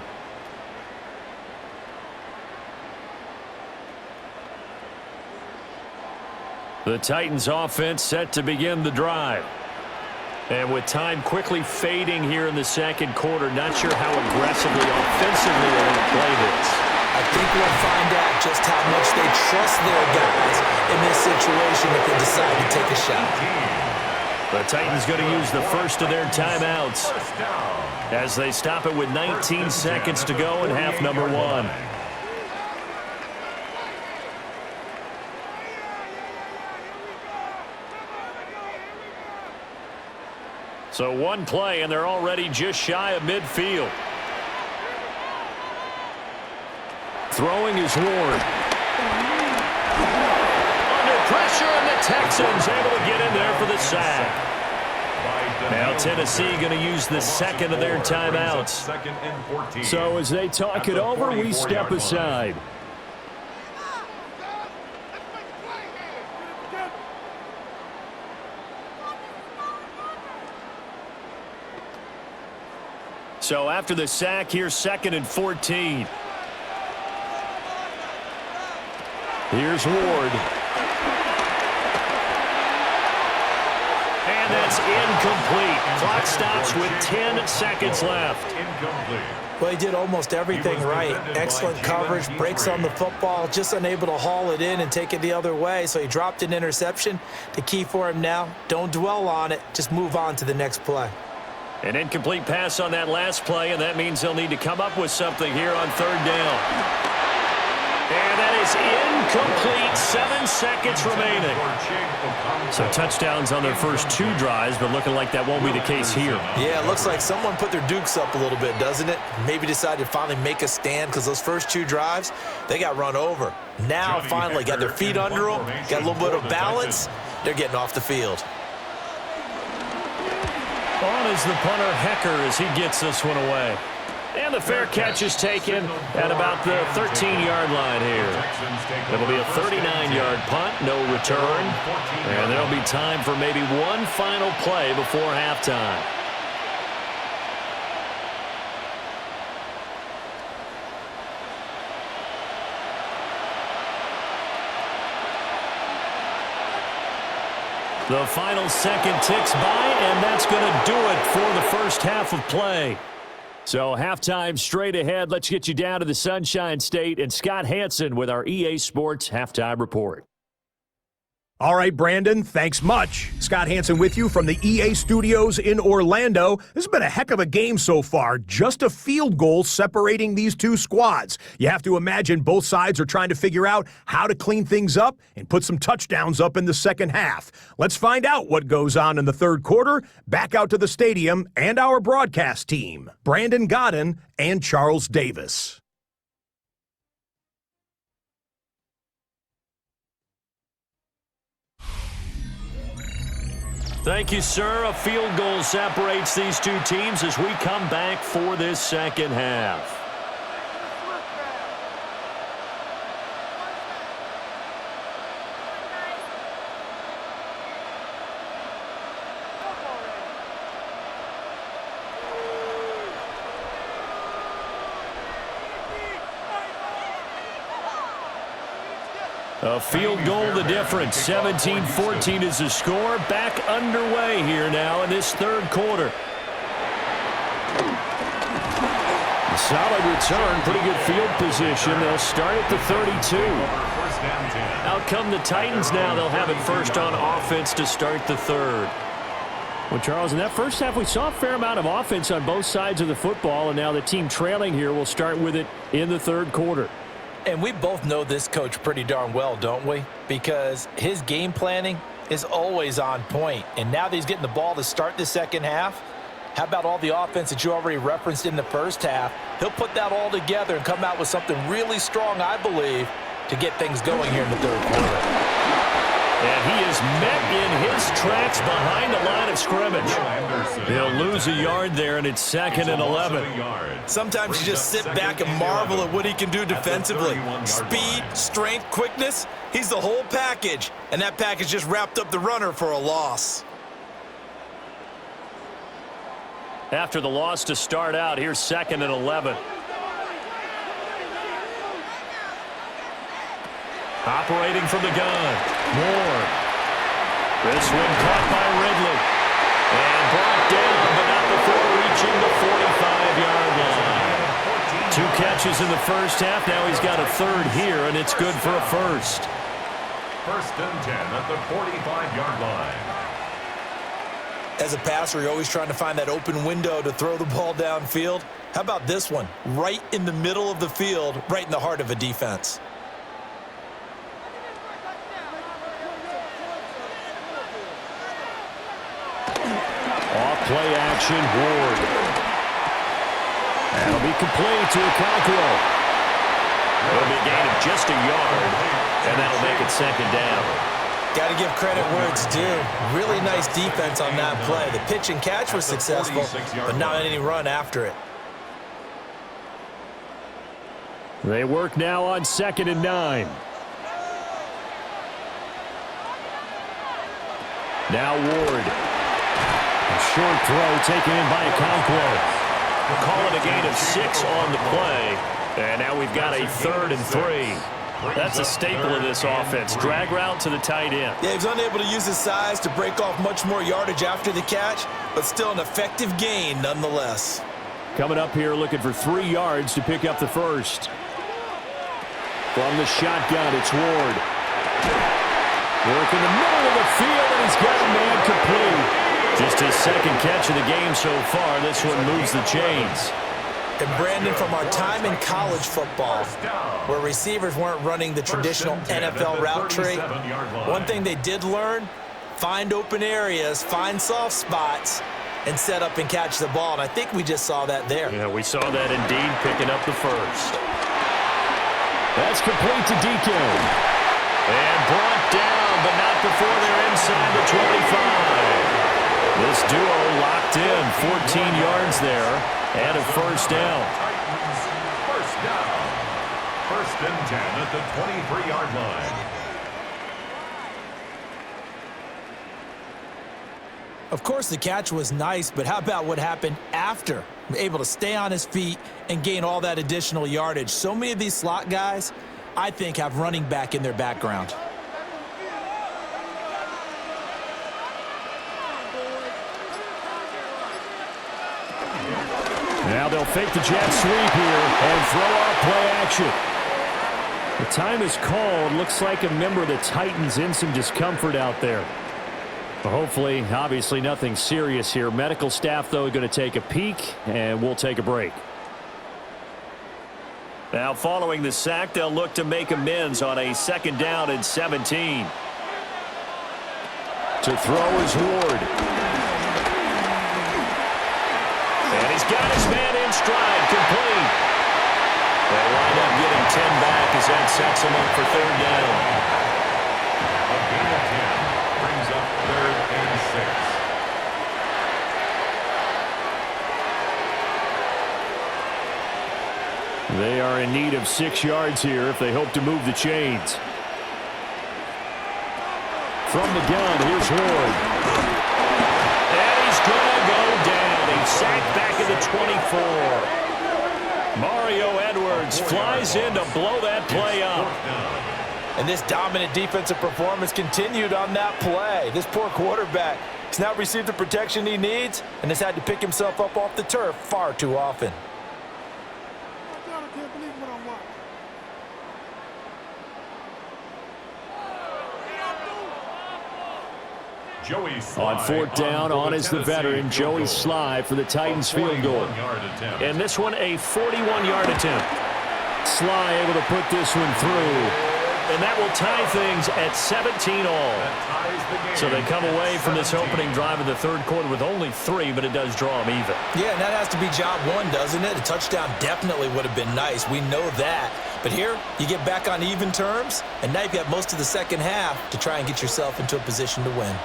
The Titans offense set to begin the drive. And with time quickly fading here in the second quarter, not sure how aggressively, offensively they're going to play this. I think we'll find out just how much they trust their guys in this situation if they decide to take a shot. The Titans going to use the first of their timeouts as they stop it with 19 seconds to go in half number 1. So 1 play, and they're already just shy of midfield. Throwing is Ward. Under pressure, and the Texans able to get in there for the sack. Now Tennessee going to use the second of their timeouts. So as they talk it over, we step aside. So after the sack, here's 2nd and 14. Here's Ward. And that's incomplete. Clock stops with 10 seconds left. Incomplete. Well, he did almost everything right. Excellent coverage, breaks on the football, just unable to haul it in and take it the other way. So he dropped an interception. The key for him now, don't dwell on it. Just move on to the next play. An incomplete pass on that last play, and that means they'll need to come up with something here on 3rd down. And that is incomplete. 7 seconds remaining. So touchdowns on their first 2 drives, but looking like that won't be the case here. Yeah, it looks like someone put their dukes up a little bit, doesn't it? Maybe decided to finally make a stand because those first 2 drives, they got run over. Now, finally, got their feet under them, got a little bit of balance. They're getting off the field. On is the punter, Hecker, as he gets this one away. And the fair catch is taken at about the 13-yard line here. It'll be a 39-yard punt, no return. And there'll be time for maybe one final play before halftime. The final second ticks by, and that's going to do it for the first half of play. So halftime straight ahead. Let's get you down to the Sunshine State and Scott Hansen with our EA Sports Halftime Report. All right, Brandon, thanks much. Scott Hansen with you from the EA Studios in Orlando. This has been a heck of a game so far. Just a field goal separating these 2 squads. You have to imagine both sides are trying to figure out how to clean things up and put some touchdowns up in the second half. Let's find out what goes on in the 3rd quarter. Back out to the stadium and our broadcast team, Brandon Godden and Charles Davis. Thank you, sir. A field goal separates these 2 teams as we come back for this second half. A field goal the difference. 17-14 is the score. Back underway here now in this 3rd quarter. A solid return. Pretty good field position. They'll start at the 32. Out come the Titans now. They'll have it first on offense to start the 3rd. Well, Charles, in that first half, we saw a fair amount of offense on both sides of the football, and now the team trailing here will start with it in the 3rd quarter. And we both know this coach pretty darn well, don't we? Because his game planning is always on point. And now that he's getting the ball to start the second half, how about all the offense that you already referenced in the first half? He'll put that all together and come out with something really strong, I believe, to get things going here in the 3rd quarter. And he is met in his tracks behind the line of scrimmage. He'll lose a yard there, and it's 2nd and 11. Sometimes you just sit back and marvel at what he can do defensively. Speed, strength, quickness, he's the whole package. And that package just wrapped up the runner for a loss. After the loss to start out, here's 2nd and 11. Operating from the gun. Moore. This one caught by Ridley. And brought down, but not before reaching the 45-yard line. 2 catches in the first half. Now he's got a 3rd here, and it's good for a first. 1st and 10 at the 45-yard line. As a passer, you're always trying to find that open window to throw the ball downfield. How about this one? Right in the middle of the field, right in the heart of a defense. Play action, Ward. That'll be complete to Okonkwo. It'll be a gain of just a yard, and that'll make it 2nd down. Got to give credit where it's due. Really nice defense on that play. The pitch and catch was successful, but not any run after it. They work now on 2nd and 9. Now Ward. A short throw taken in by Okonkwo. We'll call it a gain of 6 on the play. And now we've got a 3rd and 3. That's a staple of this offense. Drag route to the tight end. Yeah, he was unable to use his size to break off much more yardage after the catch, but still an effective gain nonetheless. Coming up here looking for 3 yards to pick up the first. From the shotgun, it's Ward. Work in the middle of the field, and he's got a man complete. Just his 2nd catch of the game so far. This one moves the chains. And Brandon, from our time in college football, where receivers weren't running the traditional NFL route tree, one thing they did learn, find open areas, find soft spots, and set up and catch the ball. And I think we just saw that there. Yeah, we saw that indeed, picking up the first. That's complete to DK. And brought down, but not before they're inside the 25. This duo locked in, 14 yards there, and a first down. First down. 1st and 10 at the 23-yard line. Of course, the catch was nice, but how about what happened after? Able to stay on his feet and gain all that additional yardage. So many of these slot guys, I think, have running back in their background. Now they'll fake the jet sweep here and throw out play action. The time is called. Looks like a member of the Titans in some discomfort out there. Hopefully, obviously nothing serious here. Medical staff, though, going to take a peek, and we'll take a break. Now, following the sack, they'll look to make amends on a 2nd down and 17. To throw is Ward. And he's got his man in stride, complete. They wind up getting 10 back as that sets him up for 3rd down. A gain of 10 brings up 3rd and 6. They are in need of 6 yards here if they hope to move the chains. From the gun, here's Ward. And he's going to go down. He's sacked back at the 24. Mario Edwards flies in to blow that play up. And this dominant defensive performance continued on that play. This poor quarterback has now received the protection he needs and has had to pick himself up off the turf far too often. On 4th down, on is the veteran, Joey Sly, for the Titans field goal. And this one, a 41-yard attempt. Sly able to put this one through. And that will tie things at 17 all. So they come away from this opening drive in the 3rd quarter with only 3, but it does draw them even. Yeah, and that has to be job 1, doesn't it? A touchdown definitely would have been nice. We know that. But here, you get back on even terms, and now you've got most of the 2nd half to try and get yourself into a position to win.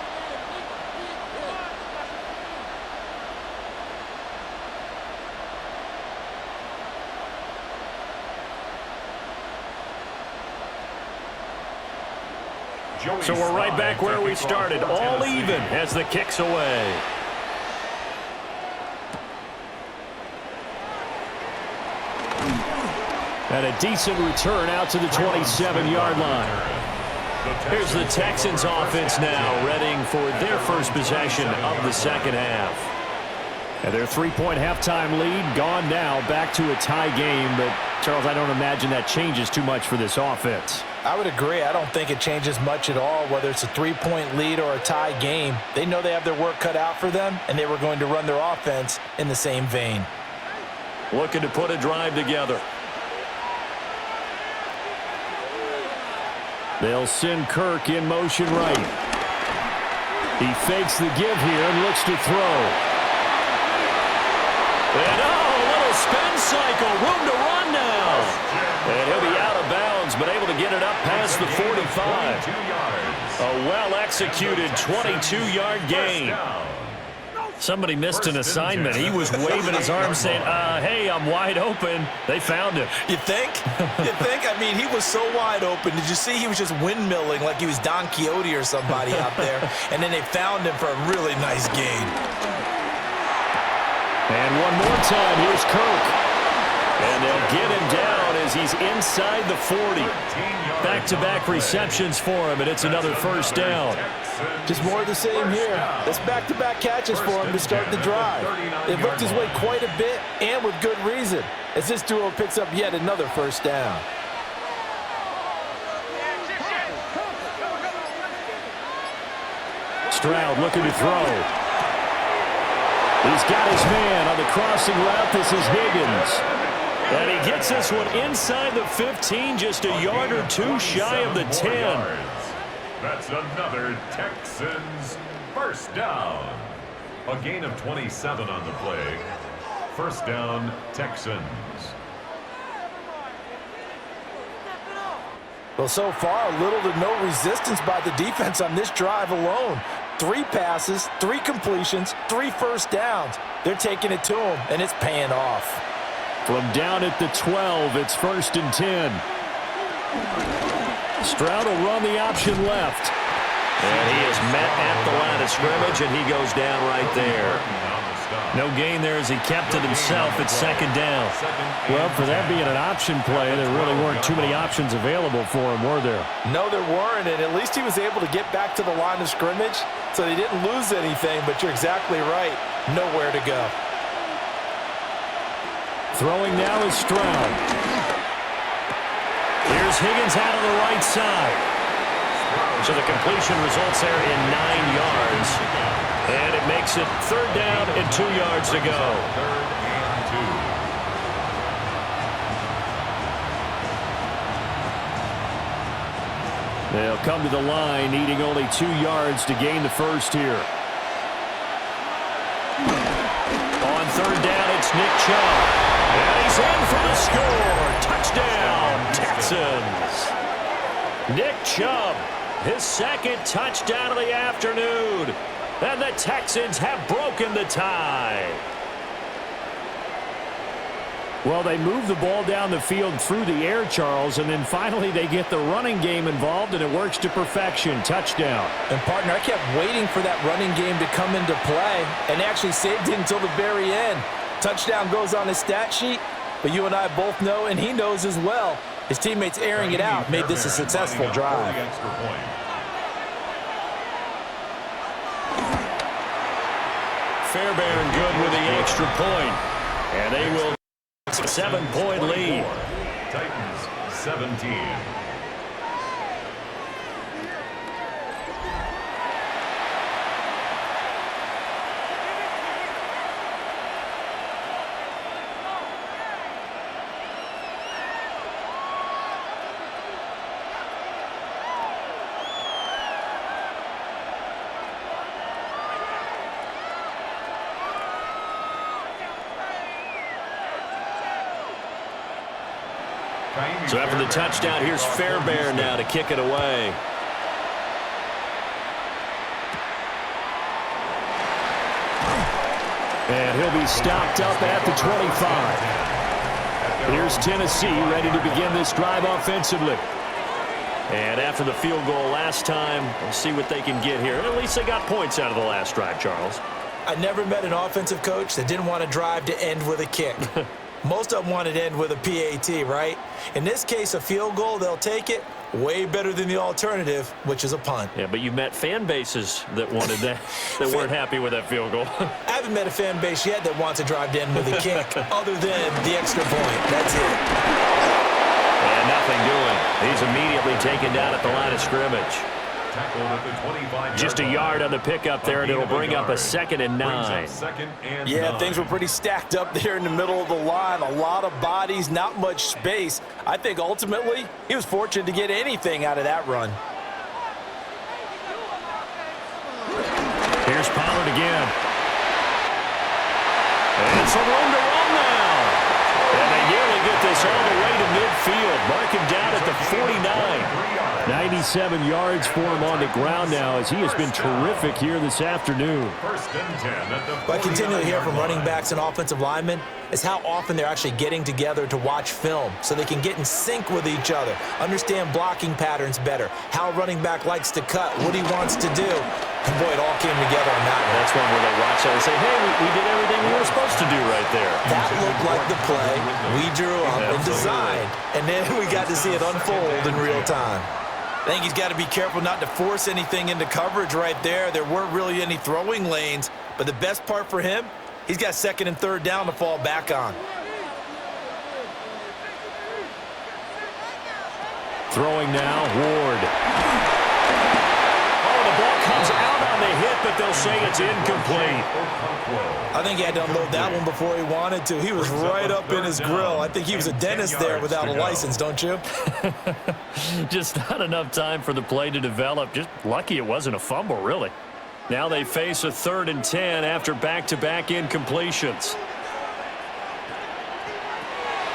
So we're right back where we started, all even as the kick's away. And a decent return out to the 27-yard line. Here's the Texans offense now, readying for their first possession of the 2nd half. And their 3-point halftime lead gone now, back to a tie game. But, Charles, I don't imagine that changes too much for this offense. I would agree. I don't think it changes much at all, whether it's a 3-point lead or a tie game. They know they have their work cut out for them, and they were going to run their offense in the same vein. Looking to put a drive together. They'll send Kirk in motion right. He fakes the give here and looks to throw. And a little spin cycle, room to run now. And he'll be out of bounds, but able to get it up past the 45. A well-executed 22-yard gain. Somebody missed an assignment. He was waving his arm saying, hey, I'm wide open. They found him. You think? You think? I mean, he was so wide open. Did you see he was just windmilling like he was Don Quixote or somebody out there? And then they found him for a really nice gain. And one more time, here's Kirk. And they'll get him down as he's inside the 40. Back-to-back receptions for him, and it's another first down. Just more of the same here. That's back-to-back catches for him to start the drive. They've looked his way quite a bit, and with good reason, as this duo picks up yet another first down. Stroud looking to throw. He's got his man on the crossing route. This is Higgins. And he gets this one inside the 15, just a yard or two shy of the 10. That's another Texans first down. A gain of 27 on the play. First down, Texans. Well, so far, little to no resistance by the defense on this drive alone. 3 passes, 3 completions, 3 first downs. They're taking it to him, and it's paying off. From down at the 12, it's 1st and 10. Stroud will run the option left. And he is met at the line of scrimmage, and he goes down right there. No gain there as he kept it himself at 2nd down. Well, for that being an option play, there really weren't too many options available for him, were there? No, there weren't, and at least he was able to get back to the line of scrimmage, so he didn't lose anything, but you're exactly right. Nowhere to go. Throwing now is Stroud. Here's Higgins out of the right side. So the completion results there in 9 yards. And it makes it 3rd down and 2 yards to go. 3rd and 2. They'll come to the line, needing only 2 yards to gain the first here. On 3rd down, it's Nick Chubb. And he's in for the score. Touchdown, Texans. Nick Chubb, his 2nd touchdown of the afternoon. And the Texans have broken the tie. Well, they move the ball down the field through the air, Charles, and then finally they get the running game involved, and it works to perfection. Touchdown. And, partner, I kept waiting for that running game to come into play and actually saved it until the very end. Touchdown goes on his stat sheet, but you and I both know, and he knows as well, his teammates airing it out made this a successful drive. Fairbairn good with the extra point. And they will 7-point lead. Titans 17. So after the touchdown, here's Fairbairn now to kick it away. And he'll be stopped up at the 25. Here's Tennessee ready to begin this drive offensively. And after the field goal last time, we'll see what they can get here. At least they got points out of the last drive, Charles. I never met an offensive coach that didn't want to drive to end with a kick. Most of them wanted to end with a PAT, right? In this case, a field goal, they'll take it. Way better than the alternative, which is a punt. Yeah, but you met fan bases that wanted that, that weren't happy with that field goal. I haven't met a fan base yet that wants to drive to end with a kick, other than the extra point. That's it. And nothing doing. He's immediately taken down at the line of scrimmage. Just a yard on the pickup there, and it'll bring up a 2nd and 9. Yeah, things were pretty stacked up there in the middle of the line. A lot of bodies, not much space. I think ultimately he was fortunate to get anything out of that run. Here's Pollard again. And some room to run now. And they nearly get this all the way to midfield. Mark him down at the 49. 97 yards for him on the ground now, as he has been terrific here this afternoon. What I continue to hear from running backs and offensive linemen is how often they're actually getting together to watch film so they can get in sync with each other, understand blocking patterns better, how a running back likes to cut, what he wants to do. Boy, it all came together on that one. That's one where they watch that and say, hey, we did everything we were supposed to do right there. That looked like the play we drew up and designed, and then we got to see it unfold in real time. I think he's got to be careful not to force anything into coverage right there. There weren't really any throwing lanes, but the best part for him, he's got second and third down to fall back on. Throwing now, Ward. Oh, the ball comes out on the hit, but they'll say it's incomplete. I think he had to unload that one before he wanted to. He was right up in his grill. I think he was a dentist there without a license, don't you? Just not enough time for the play to develop. Just lucky it wasn't a fumble, really. Now they face a 3rd and 10 after back-to-back incompletions.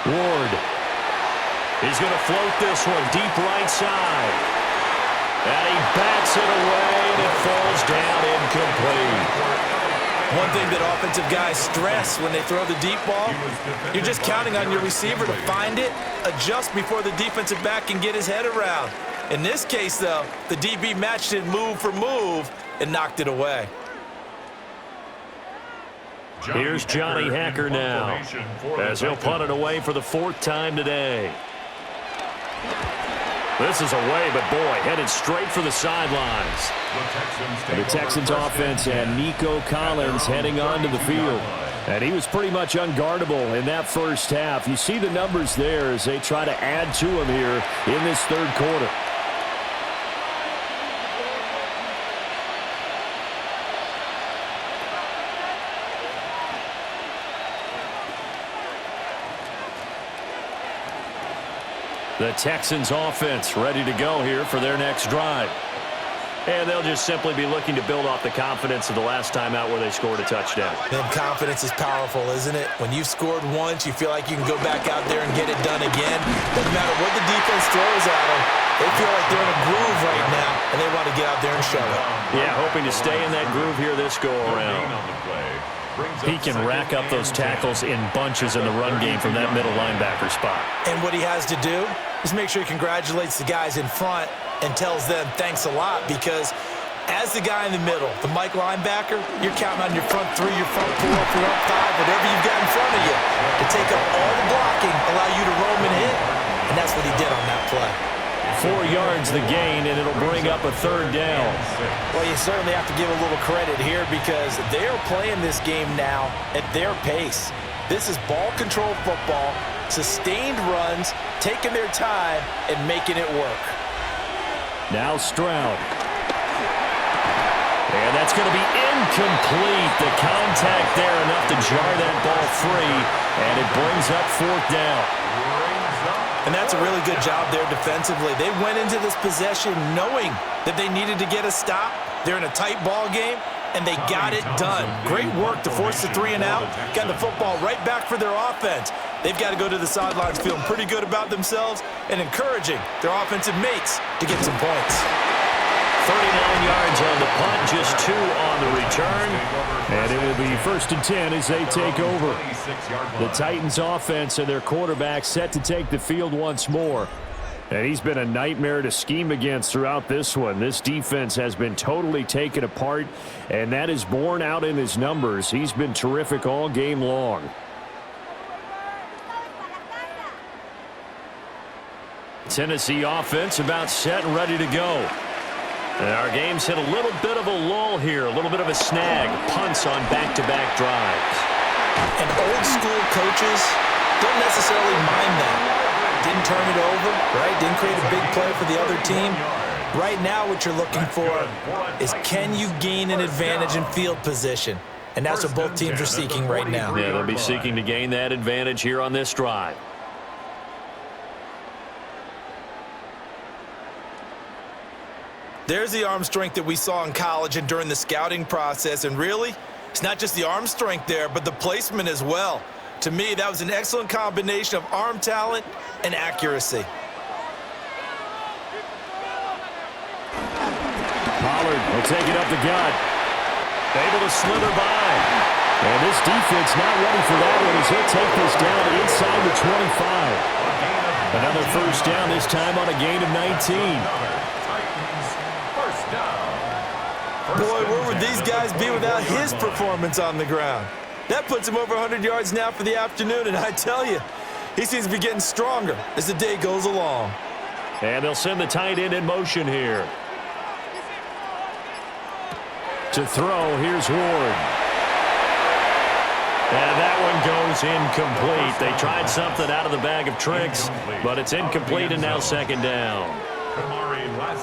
Ward. He's going to float this one deep right side. And he bats it away, and it falls down incomplete. One thing that offensive guys stress when they throw the deep ball, you're just counting on your receiver to find it, adjust before the defensive back can get his head around. In this case, though, the DB matched it move for move and knocked it away. Here's Johnny Hacker now, as he'll punt it away for the 4th time today. This is away, but boy, headed straight for the sidelines. The Texans offense and Nico Collins heading onto the field. And he was pretty much unguardable in that first half. You see the numbers there as they try to add to him here in this 3rd quarter. The Texans offense ready to go here for their next drive. And they'll just simply be looking to build off the confidence of the last time out where they scored a touchdown. And confidence is powerful, isn't it? When you've scored once, you feel like you can go back out there and get it done again. Doesn't matter what the defense throws at them. They feel like they're in a groove right now, and they want to get out there and show it. Yeah, hoping to stay in that groove here this go-around. He can rack up those tackles in bunches in the run game from that middle linebacker spot. And what he has to do is make sure he congratulates the guys in front and tells them thanks a lot, because as the guy in the middle, the Mike linebacker, you're counting on your front 3, your front 4, your front 5, whatever you've got in front of you to take up all the blocking, allow you to roam and hit, and that's what he did on that play. 4 yards the gain, and it'll bring up a 3rd down. Well, you certainly have to give a little credit here because they are playing this game now at their pace. This is ball control football, sustained runs, taking their time, and making it work. Now Stroud. And that's going to be incomplete. The contact there enough to jar that ball free, and it brings up 4th down. And that's a really good job there defensively. They went into this possession knowing that they needed to get a stop. They're in a tight ball game, and they got it done. Great work to force the 3 and out. Got the football right back for their offense. They've got to go to the sidelines feeling pretty good about themselves and encouraging their offensive mates to get some points. 39 yards on the punt, just 2 on the return. And it will be 1st and 10 as they take over. The Titans offense and their quarterback set to take the field once more. And he's been a nightmare to scheme against throughout this one. This defense has been totally taken apart, and that is borne out in his numbers. He's been terrific all game long. Tennessee offense about set and ready to go. And our game's hit a little bit of a lull here, a little bit of a snag. Punts on back-to-back drives. And old school coaches don't necessarily mind that. Didn't turn it over, right? Didn't create a big play for the other team. Right now what you're looking for is, can you gain an advantage in field position? And that's what both teams are seeking right now. Yeah, they'll be seeking to gain that advantage here on this drive. There's the arm strength that we saw in college and during the scouting process. And really, it's not just the arm strength there, but the placement as well. To me, that was an excellent combination of arm talent and accuracy. Pollard will take it up the gut. Able to slither by. And this defense not ready for that one as he'll take this down inside the 25. Another 1st down, this time on a gain of 19. Boy, where would these guys be without his performance on the ground? That puts him over 100 yards now for the afternoon, and I tell you, he seems to be getting stronger as the day goes along. And they'll send the tight end in motion here. To throw, here's Ward. And that one goes incomplete. They tried something out of the bag of tricks, but it's incomplete and now second down.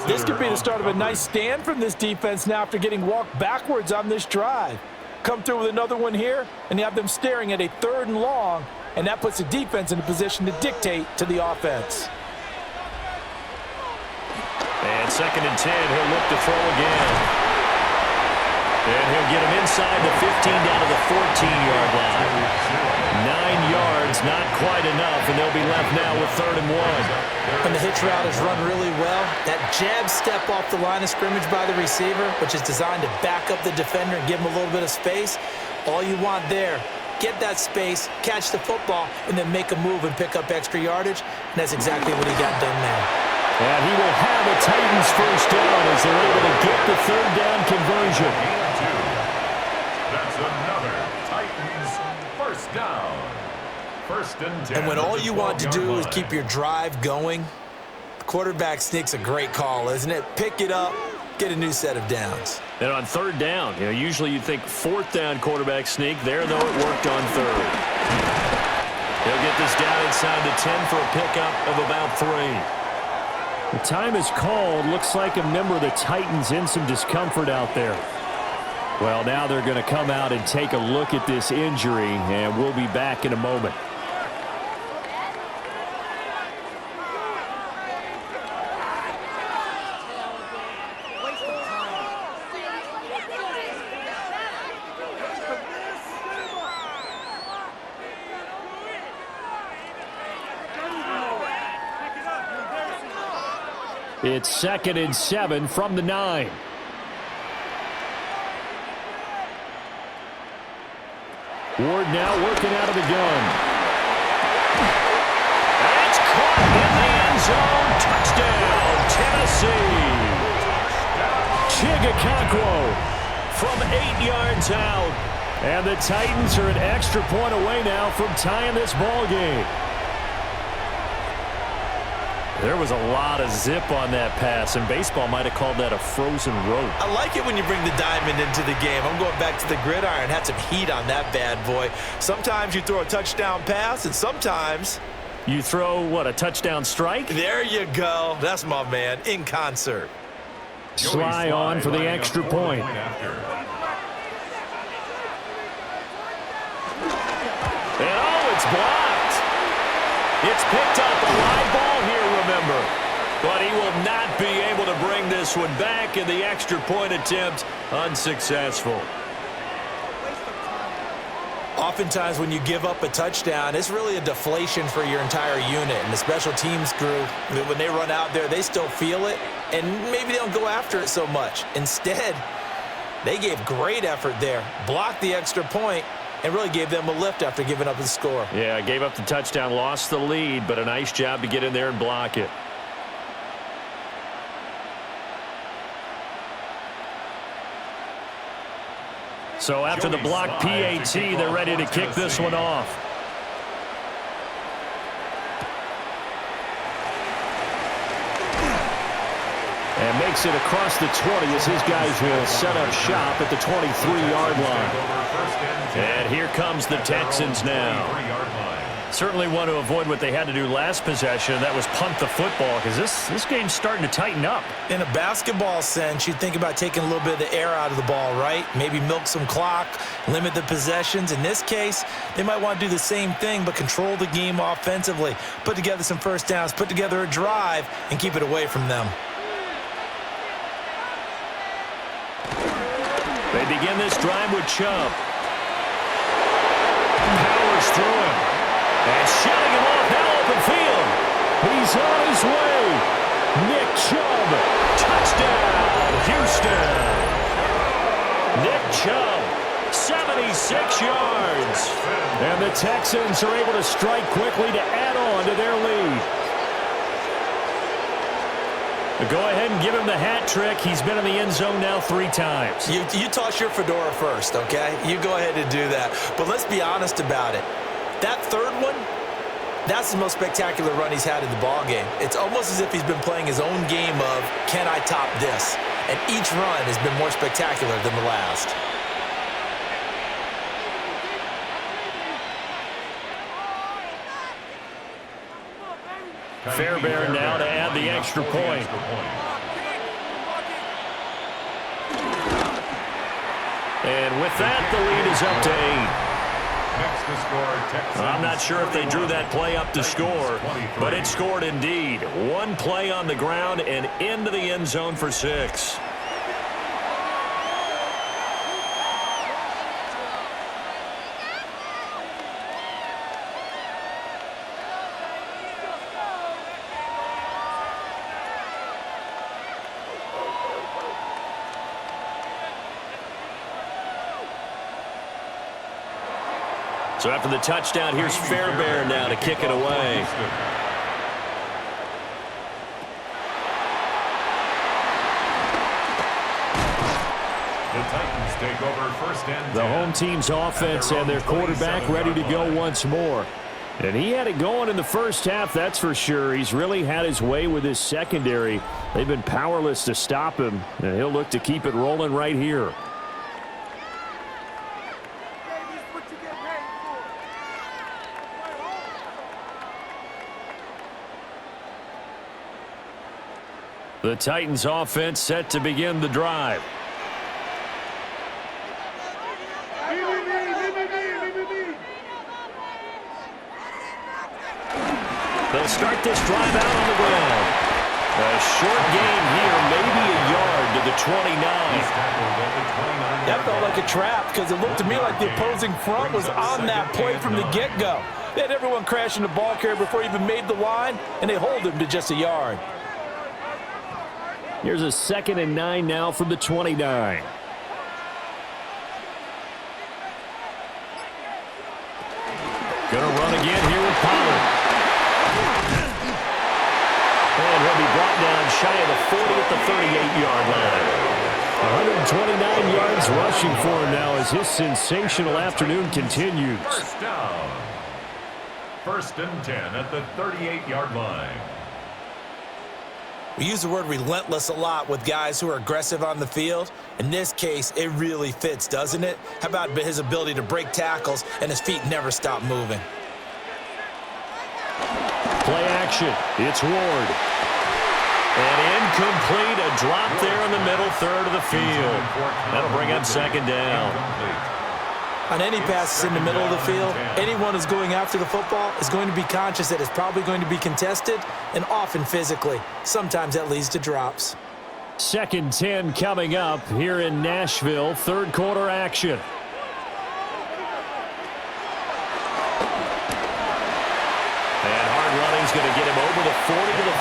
This could be the start of a nice stand from this defense now after getting walked backwards on this drive. Come through with another one here, and you have them staring at a 3rd and long, and that puts the defense in a position to dictate to the offense. And 2nd and 10, he'll look to throw again. And he'll get him inside the 15 down to the 14-yard line. 9 yards, not quite enough, and they'll be left now with 3rd and 1. When the hitch route is run really well, that jab step off the line of scrimmage by the receiver, which is designed to back up the defender and give him a little bit of space, all you want there, get that space, catch the football, and then make a move and pick up extra yardage, and that's exactly what he got done there. And he will have a Titans first down as they're able to get the 3rd down conversion. That's another Titans first down. 1st and 10. And when all you want to do is keep your drive going, the quarterback sneak's a great call, isn't it? Pick it up, get a new set of downs. And on 3rd down, usually you'd think 4th down quarterback sneak. There, though, it worked on 3rd. He'll get this down inside the 10 for a pickup of about 3. The time is called. Looks like a member of the Titans in some discomfort out there. Well, now they're going to come out and take a look at this injury, and we'll be back in a moment. It's 2nd and 7 from the 9. Ward now working out of the gun. That's caught in the end zone. Touchdown, Tennessee. Chigakonkwo from 8 yards out. And the Titans are an extra point away now from tying this ball game. There was a lot of zip on that pass, and baseball might have called that a frozen rope. I like it when you bring the diamond into the game. I'm going back to the gridiron. Had some heat on that bad boy. Sometimes you throw a touchdown pass, and sometimes you throw, what, a touchdown strike? There you go. That's my man, in concert. Sly on for the extra point. And oh, it's blocked. It's picked up a live ball here, remember. But he will not be able to bring this one back, and the extra point attempt unsuccessful. Oftentimes when you give up a touchdown, it's really a deflation for your entire unit. And the special teams crew, when they run out there, they still feel it, and maybe they don't go after it so much. Instead, they gave great effort there, blocked the extra point, and really gave them a lift after giving up the score. Yeah, gave up the touchdown, lost the lead, but a nice job to get in there and block it. So after the block PAT, they're ready to kick this one off. And makes it across the 20 as his guys will set up shop at the 23-yard line. And here comes the Texans now. Certainly want to avoid what they had to do last possession. That was punt the football, because this game's starting to tighten up. In a basketball sense, you think about taking a little bit of the air out of the ball, right? Maybe milk some clock, limit the possessions. In this case, they might want to do the same thing, but control the game offensively. Put together some first downs, put together a drive, and keep it away from them. They begin this drive with Chubb. Powers through him. And shutting him off now open field. He's on his way. Nick Chubb. Touchdown, Houston. Nick Chubb, 76 yards. And the Texans are able to strike quickly to add on to their lead. Go ahead and give him the hat trick. He's been in the end zone now 3 times. You toss your fedora first, okay? You go ahead and do that. But let's be honest about it. That third one, that's the most spectacular run he's had in the ballgame. It's almost as if he's been playing his own game of, can I top this? And each run has been more spectacular than the last. Fairbairn now to add the extra point. And with that, the lead is up to 8. Next to score, Texans. I'm not sure if they drew that play up to score, but it scored indeed. One play on the ground and into the end zone for 6. So after the touchdown, here's Fairbairn now to kick it away. The Titans take over first and 10. The home team's offense and their quarterback ready to go once more. And he had it going in the first half, that's for sure. He's really had his way with his secondary. They've been powerless to stop him, and he'll look to keep it rolling right here. The Titans offense set to begin the drive. They'll start this drive out on the ground. A short gain here, maybe a yard to the 29. That felt like a trap because it looked to me like the opposing front was on that play from the get-go. They had everyone crashing the ball carrier before he even made the line, and they hold him to just a yard. Here's a 2nd and 9 now from the 29. Gonna run again here with Pollard. And he'll be brought down shy of the 40 at the 38-yard line. 129 yards rushing for him now as his sensational afternoon continues. First down. 1st and 10 at the 38-yard line. We use the word relentless a lot with guys who are aggressive on the field. In this case, it really fits, doesn't it? How about his ability to break tackles and his feet never stop moving? Play action. It's Ward. And incomplete. A drop there in the middle third of the field. That'll bring up 2nd down. On any passes in the middle of the field, anyone who's going after the football is going to be conscious that it's probably going to be contested and often physically. Sometimes that leads to drops. 2nd 10 coming up here in Nashville. 3rd quarter action. And hard running's going to get him over the 40 to the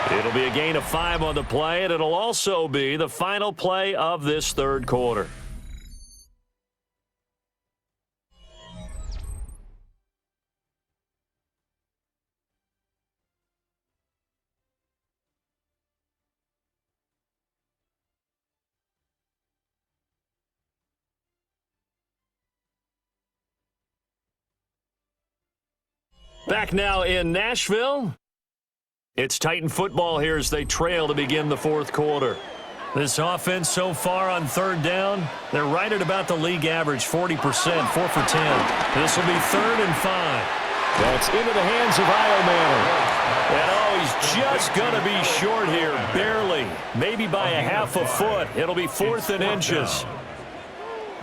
42. It'll be a gain of 5 on the play, and it'll also be the final play of this 3rd quarter. Back now in Nashville. It's Titan football here as they trail to begin the 4th quarter. This offense so far on 3rd down, they're right at about the league average, 40%, 4 for 10. This will be 3rd and 5. That's into the hands of Iomanner. And he's just going to be short here, barely, maybe by a half a foot. It'll be 4th and inches.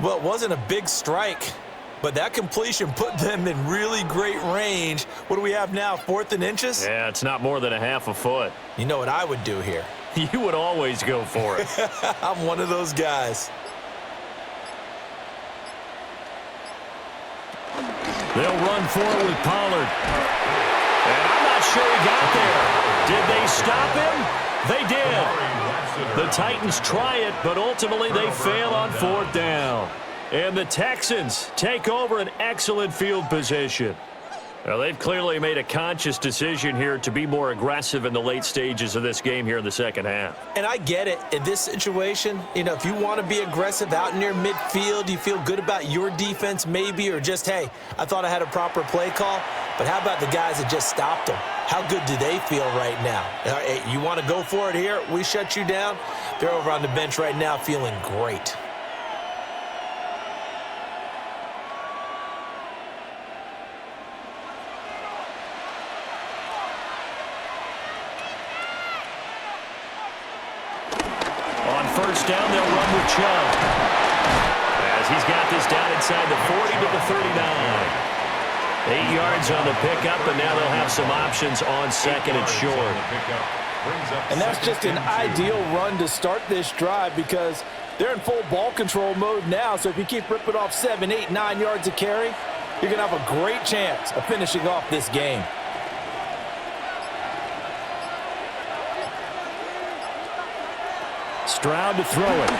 Well, it wasn't a big strike, but that completion put them in really great range. What do we have now, 4th and inches? Yeah, it's not more than a half a foot. You know what I would do here? You would always go for it. I'm one of those guys. They'll run forward with Pollard. And I'm not sure he got there. Did they stop him? They did. The Titans try it, but ultimately they fail on 4th down. And the Texans take over an excellent field position. Well, they've clearly made a conscious decision here to be more aggressive in the late stages of this game here in the second half. And I get it. In this situation, if you want to be aggressive out near midfield, you feel good about your defense maybe, or just, hey, I thought I had a proper play call. But how about the guys that just stopped them? How good do they feel right now? Hey, you want to go for it here? We shut you down? They're over on the bench right now feeling great. First down, they'll run with Chubb. As he's got this down inside the 40 to the 39. 8 yards on the pickup, and now they'll have some options on second and short. And that's just an ideal run to start this drive because they're in full ball control mode now. So if you keep ripping off 7, 8, 9 yards of carry, you're going to have a great chance of finishing off this game. Stroud to throw it.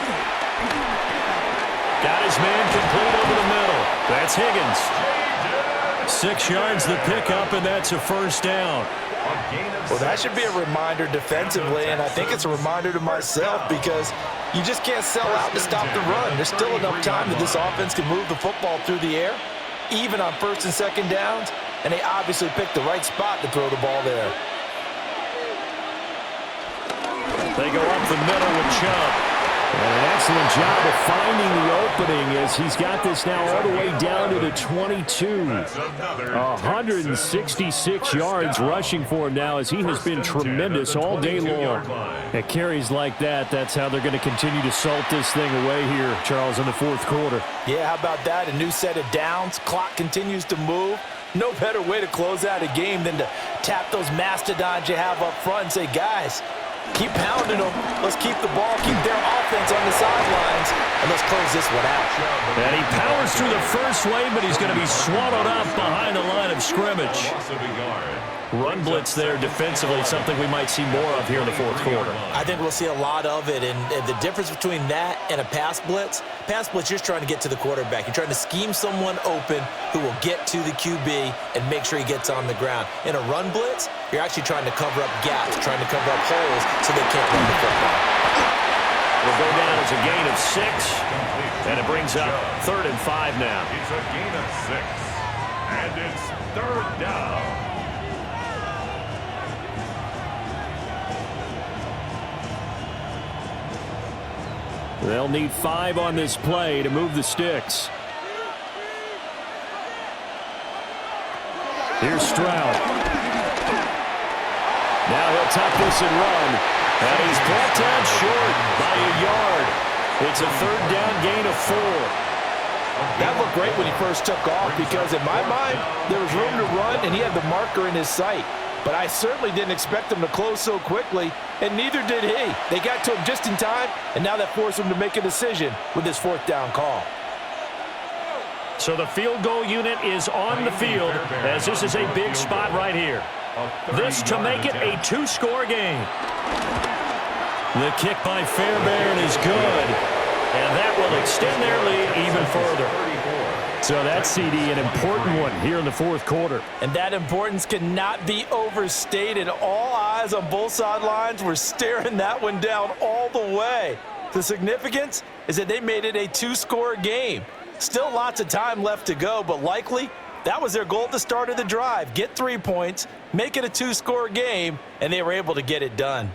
Got his man complete over the middle. That's Higgins. 6 yards the pickup, and that's a first down. Well, that should be a reminder defensively, and I think it's a reminder to myself because you just can't sell out to stop the run. There's still enough time that this offense can move the football through the air, even on first and second downs, and they obviously picked the right spot to throw the ball there. They go up the middle with Chubb. And an excellent job of finding the opening as he's got this now all the way down to the 22. 166 yards rushing for him now as he has been tremendous all day long. At carries like that, that's how they're going to continue to salt this thing away here, Charles, in the fourth quarter. Yeah, how about that? A new set of downs. Clock continues to move. No better way to close out a game than to tap those mastodons you have up front and say, guys, keep pounding them. Let's keep the ball, keep their offense on the sidelines, and let's close this one out. And he powers through the first wave, but he's going to be swallowed up behind the line of scrimmage. Run blitz there defensively, something we might see more of here in the fourth quarter. I think we'll see a lot of it, and the difference between that and a pass blitz, you're just trying to get to the quarterback. You're trying to scheme someone open who will get to the QB and make sure he gets on the ground. In a run blitz, you're actually trying to cover up gaps, trying to cover up holes so they can't run the football. Will go down as a gain of 6, and it brings up 3rd and 5 now. It's a gain of 6, and it's 3rd down. They'll need 5 on this play to move the sticks. Here's Stroud. Now he'll tuck this and run. And he's brought down short by a yard. It's a 3rd down gain of 4. That looked great when he first took off because in my mind, there was room to run and he had the marker in his sight. But I certainly didn't expect him to close so quickly, and neither did he. They got to him just in time, and now that forced him to make a decision with his 4th down call. So the field goal unit is on the field as this is a big spot right here. This to make it a 2-score game. The kick by Fairbairn is good. And that will extend their lead even further. So that CD, an important one here in the fourth quarter. And that importance cannot be overstated. All eyes on both sidelines were staring that one down all the way. The significance is that they made it a 2-score game. Still lots of time left to go, but likely that was their goal at the start of the drive. Get 3 points, make it a 2-score game, and they were able to get it done.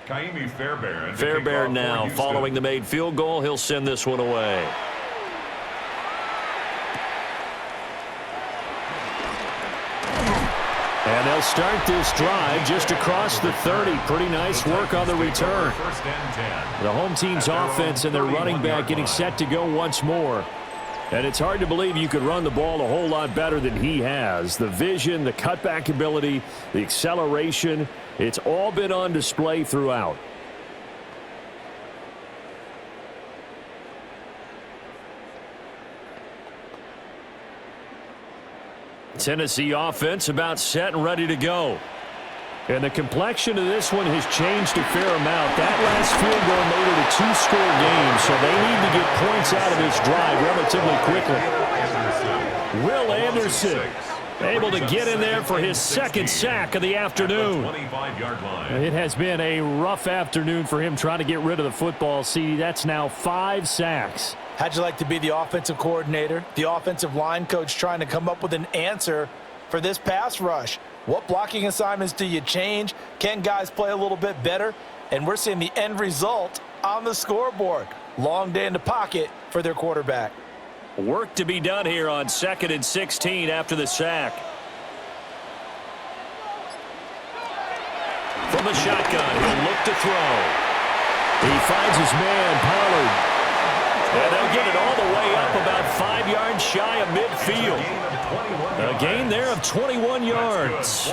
Fairbairn now, following the made field goal, he'll send this one away. And they'll start this drive just across the 30. Pretty nice work on the return. The home team's offense and their running back getting set to go once more. And it's hard to believe you could run the ball a whole lot better than he has. The vision, the cutback ability, the acceleration, it's all been on display throughout. Tennessee offense about set and ready to go. And the complexion of this one has changed a fair amount. That last field goal made it a 2-score game, so they need to get points out of this drive relatively quickly. Will Anderson Able to get in there for his second sack of the afternoon. 25-yard line. It has been a rough afternoon for him trying to get rid of the football. See, that's now 5 sacks. How'd you like to be the offensive coordinator, the offensive line coach trying to come up with an answer for this pass rush? What blocking assignments do you change? Can guys play a little bit better? And we're seeing the end result on the scoreboard. Long day in the pocket for their quarterback. Work to be done here on 2nd and 16 after the sack. From the shotgun, he'll look to throw. He finds his man, Pollard. And they'll get it all the way up about 5 yards shy of midfield. A gain there of 21 yards.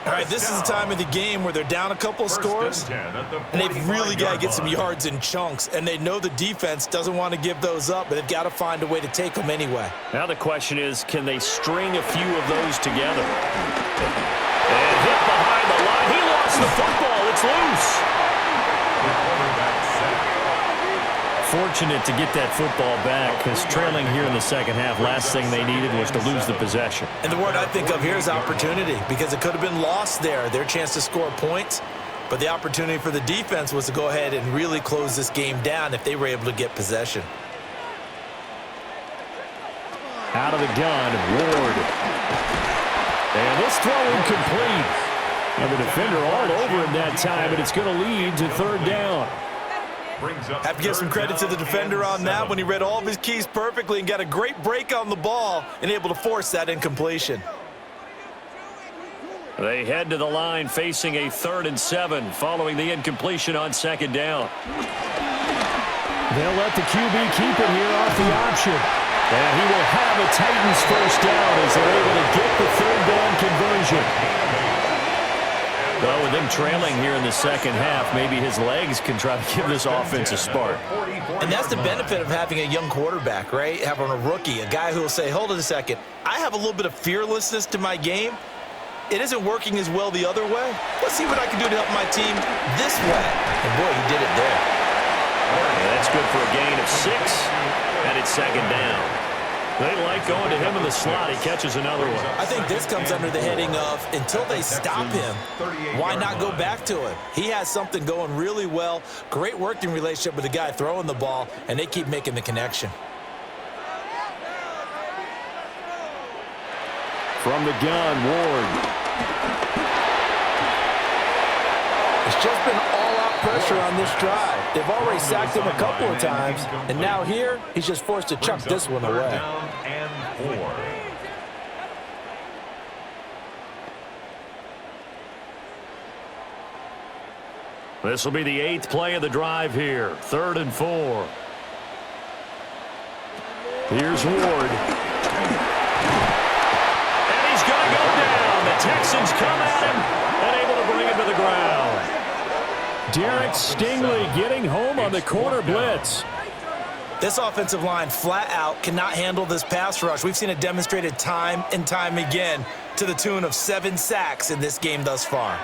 All right, this is the time of the game where they're down a couple of scores, and they've really got to get some yards in chunks, and they know the defense doesn't want to give those up, but they've got to find a way to take them anyway. Now the question is, can they string a few of those together? And hit behind the line. He lost the football. It's loose. Fortunate to get that football back, because trailing here in the second half, last thing they needed was to lose the possession. And the word I think of here is opportunity, because it could have been lost there, their chance to score points. But the opportunity for the defense was to go ahead and really close this game down if they were able to get possession. Out of the gun, Ward. And this throw incomplete. And the defender all over him that time, but it's going to lead to 3rd down. Have to give some credit to the defender on that when he read all of his keys perfectly and got a great break on the ball and able to force that incompletion. They head to the line facing a 3rd and 7 following the incompletion on 2nd down. They'll let the QB keep it here off the option. And he will have a Titans 1st down as they're able to get the 3rd down conversion. Well, with them trailing here in the second half, maybe his legs can try to give this offense a spark. And that's the benefit of having a young quarterback, right? Having a rookie, a guy who will say, hold it a second, I have a little bit of fearlessness to my game. It isn't working as well the other way. Let's see what I can do to help my team this way. And boy, he did it there. Yeah, that's good for a gain of 6, and it's 2nd down. They like going to him in the slot. He catches another one. I think this comes under the heading of until they stop him, why not go back to him? He has something going really well. Great working relationship with the guy throwing the ball, and they keep making the connection. From the gun, Ward. It's just been all-out pressure on this drive. They've already sacked him a couple of times, and now here, he's just forced to chuck this one away. This will be the 8th play of the drive here. 3rd and 4. Here's Ward. And he's going to go down. The Texans come at him and able to bring him to the ground. Derek Stingley getting home on the corner blitz. This offensive line flat out cannot handle this pass rush. We've seen it demonstrated time and time again to the tune of 7 sacks in this game thus far.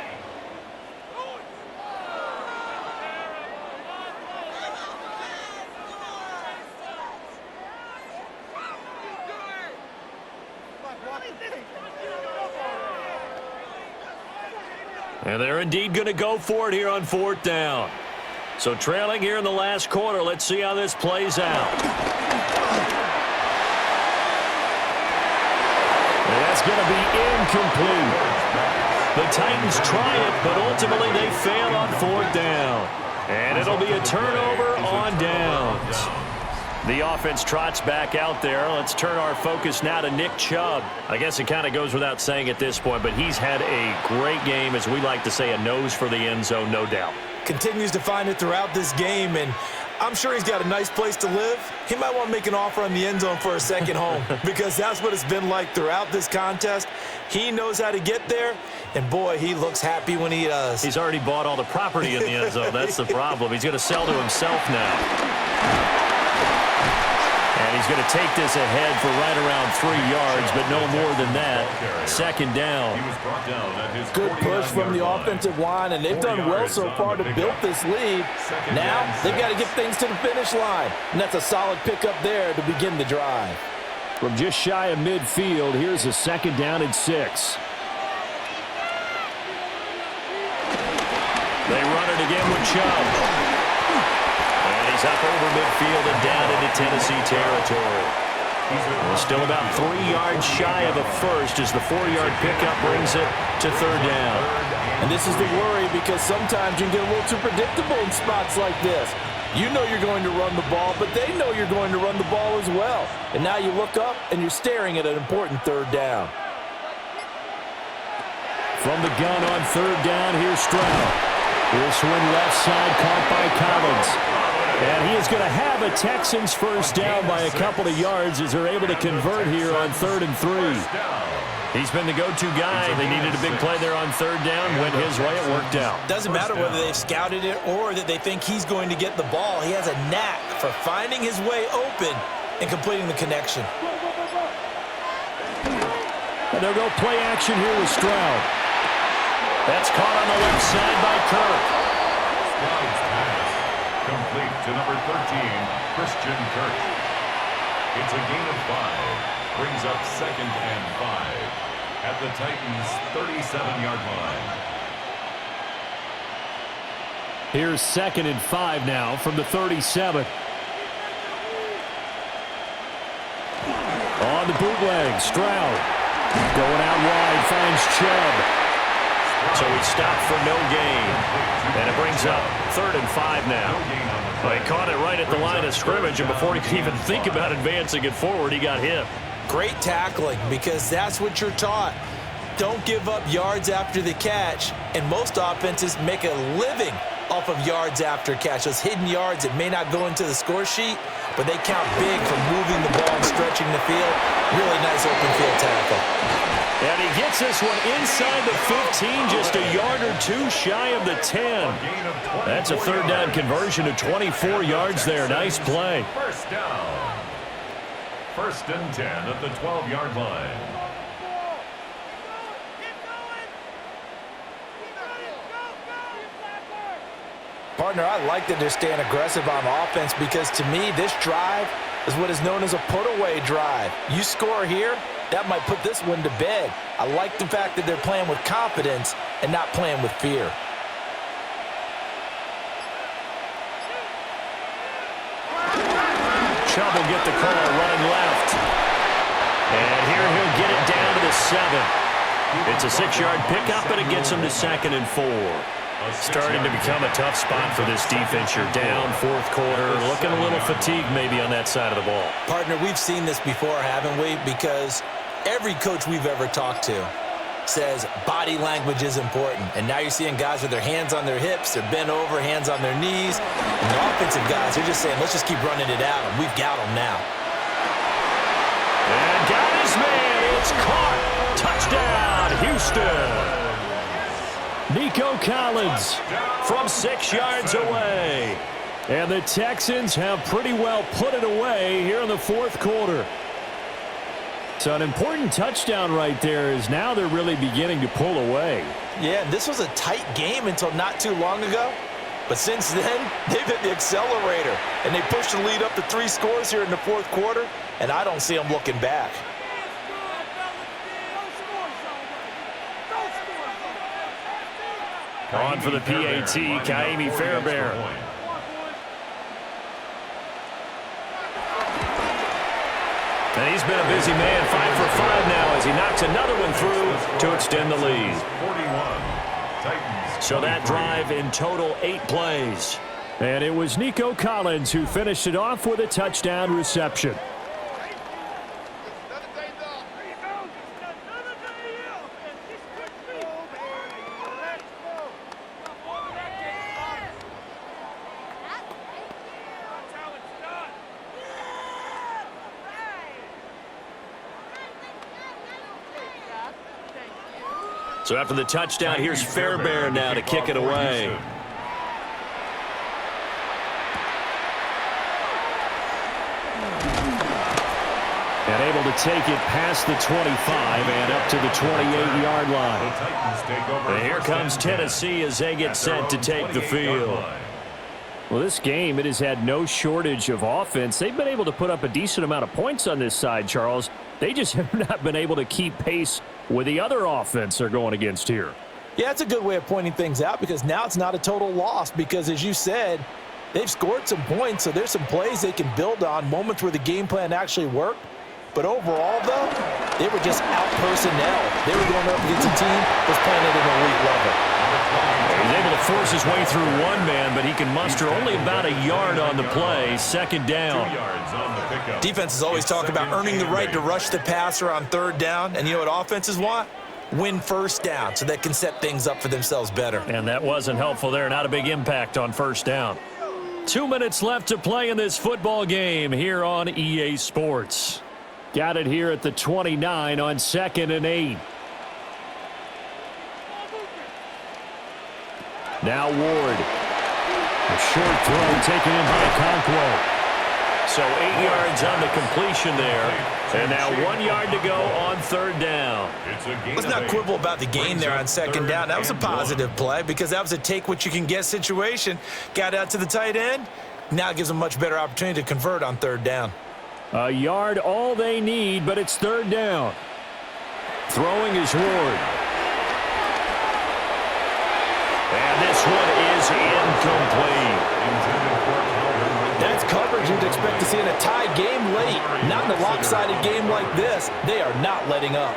And they're indeed going to go for it here on 4th down. So trailing here in the last quarter. Let's see how this plays out. And that's going to be incomplete. The Titans try it, but ultimately they fail on 4th down. And it'll be a turnover on downs. The offense trots back out there. Let's turn our focus now to Nick Chubb. I guess it kind of goes without saying at this point, but he's had a great game, as we like to say, a nose for the end zone, no doubt. Continues to find it throughout this game, and I'm sure he's got a nice place to live. He might want to make an offer on the end zone for a second home because that's what it's been like throughout this contest. He knows how to get there, and boy, he looks happy when he does. He's already bought all the property in the end zone. That's the problem. He's going to sell to himself now. And he's going to take this ahead for right around 3 yards, but no more than that. 2nd down. Good push from the offensive line, and they've done well so far to build this lead. Now they've got to get things to the finish line, and that's a solid pickup there to begin the drive. From just shy of midfield, here's a 2nd down and 6. They run it again with Chubb. And he's up over midfield and down into Tennessee territory. Still about 3 yards shy of a first as the 4-yard pickup brings it to 3rd down. And this is the worry because sometimes you can get a little too predictable in spots like this. You know you're going to run the ball, but they know you're going to run the ball as well. And now you look up and you're staring at an important 3rd down. From the gun on 3rd down, here's Stroud. This one left side caught by Collins. And he is going to have a Texans first down by a couple of yards as they're able to convert here on 3rd and 3. He's been the go-to guy. They needed a big play there on 3rd down. Went his way. It worked out. Doesn't matter whether they've scouted it or that they think he's going to get the ball. He has a knack for finding his way open and completing the connection. And they'll go play action here with Stroud. That's caught on the left side by Kirk. Stroud's pass complete to number 13, Christian Kirk. It's a gain of 5. Brings up 2nd and 5 at the Titans' 37-yard line. Here's 2nd and 5 now from the 37. On the bootleg, Stroud going out wide, finds Chubb. So he stopped for no gain. And it brings up 3rd and 5 now. Well, he caught it right at the line of scrimmage, and before he could even think about advancing it forward, he got hit. Great tackling because that's what you're taught. Don't give up yards after the catch, and most offenses make a living off of yards after catch. Those hidden yards that may not go into the score sheet, but they count big for moving the ball and stretching the field. Really nice open field tackle. And he gets this one inside the 15, just a yard or 2 shy of the 10. That's a 3rd down conversion to 24 yards there. Nice play. First down. 1st and 10 at the 12-yard line. Partner, I like that they're staying aggressive on offense because to me, this drive is what is known as a put-away drive. You score here, that might put this one to bed. I like the fact that they're playing with confidence and not playing with fear. Chubb will get the call running left. And here he'll get it down to the 7. It's a 6-yard pickup, and it gets him to 2nd and 4. Starting to become a tough spot for this defense. You're down 4th quarter, looking a little fatigued maybe on that side of the ball. Partner, we've seen this before, haven't we? Because every coach we've ever talked to says body language is important. And now you're seeing guys with their hands on their hips, they're bent over, hands on their knees. And the offensive guys, they're just saying, let's just keep running it out, and we've got them now. And got his man. It's caught. Touchdown, Houston. Nico Collins from 6 yards away. And the Texans have pretty well put it away here in the 4th quarter. So an important touchdown right there is now they're really beginning to pull away. Yeah, this was a tight game until not too long ago. But since then, they've hit the accelerator. And they pushed the lead up to 3 scores here in the 4th quarter. And I don't see them looking back. On for the PAT, Kaimi Fairbairn. And he's been a busy man, 5 for 5 now as he knocks another one through to extend the lead. 41. Titans. So that drive in total 8 plays. And it was Nico Collins who finished it off with a touchdown reception. So after the touchdown, here's Fairbairn now to kick it away. And able to take it past the 25 and up to the 28-yard line. And here comes Tennessee as they get set to take the field. Well, this game, it has had no shortage of offense. They've been able to put up a decent amount of points on this side, Charles. They just have not been able to keep pace with the other offense they're going against here. Yeah, it's a good way of pointing things out because now it's not a total loss because, as you said, they've scored some points, so there's some plays they can build on, moments where the game plan actually worked. But overall, though, they were just out-personnel. They were going up against a team that's playing at an elite level. He's able to force his way through one man, but he can muster only about a yard on the play. Second down. 2 yards on the pickup. Defenses always talk about earning the right to rush the passer on third down. And you know what offenses want? Win first down so they can set things up for themselves better. And that wasn't helpful there. Not a big impact on first down. 2 minutes left to play in this football game here on EA Sports. Got it here at the 29 on 2nd and 8. Now Ward. A short throw taken in by Conquo. So 8 yards on the completion there. And now 1 yard to go on third down. Let's not quibble about the gain there on second down. That was a positive play because that was a take-what-you-can-get situation. Got out to the tight end. Now it gives them a much better opportunity to convert on third down. A yard all they need, but it's third down. Throwing is Ward. And this one is incomplete. That's coverage you'd expect to see in a tie game late. Not in a lopsided game like this. They are not letting up.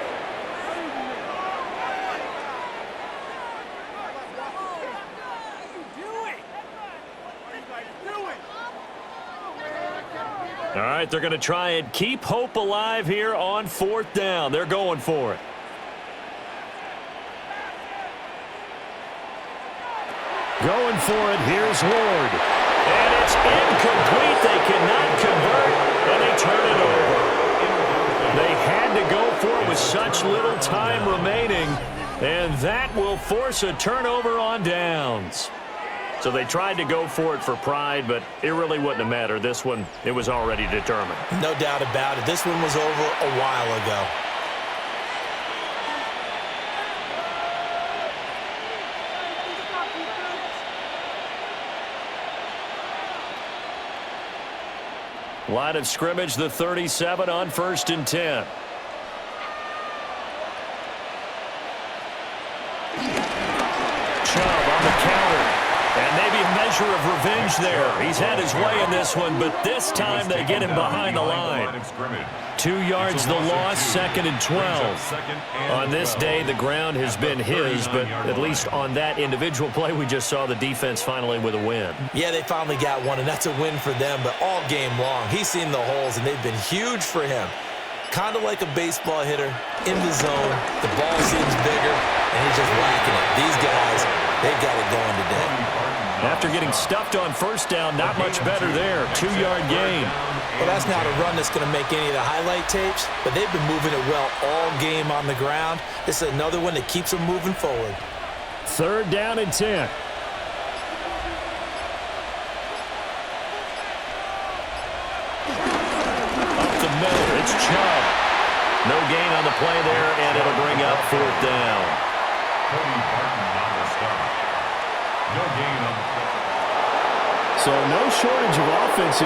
All right, they're going to try and keep hope alive here on fourth down. They're going for it. Going for it, here's Ward. And it's incomplete. They cannot convert, and they turn it over. They had to go for it with such little time remaining, and that will force a turnover on downs. So they tried to go for it for pride, but it really wouldn't have mattered. This one, it was already determined. No doubt about it. This one was over a while ago. Line of scrimmage, the 37 on 1st and 10. Chubb on the counter. And maybe a measure of revenge there. He's had his way in this one, but this time they get him behind the line. 2 yards the loss, 2nd and 12. On this day, the ground has been his, but at least on that individual play, we just saw the defense finally with a win. Yeah, they finally got one, and that's a win for them, but all game long, he's seen the holes, and they've been huge for him. Kind of like a baseball hitter in the zone. The ball seems bigger, and he's just whacking it. These guys, they've got it going today. After getting stuffed on first down, not much better there. 2-yard gain. Well, that's not a run that's going to make any of the highlight tapes, but they've been moving it well all game on the ground. This is another one that keeps them moving forward. 3rd down and 10. Up the middle, it's Chubb. No gain on the play there, and it'll bring up 4th down. Cody Barton on the start. No gain on the play. So no shortage of offense.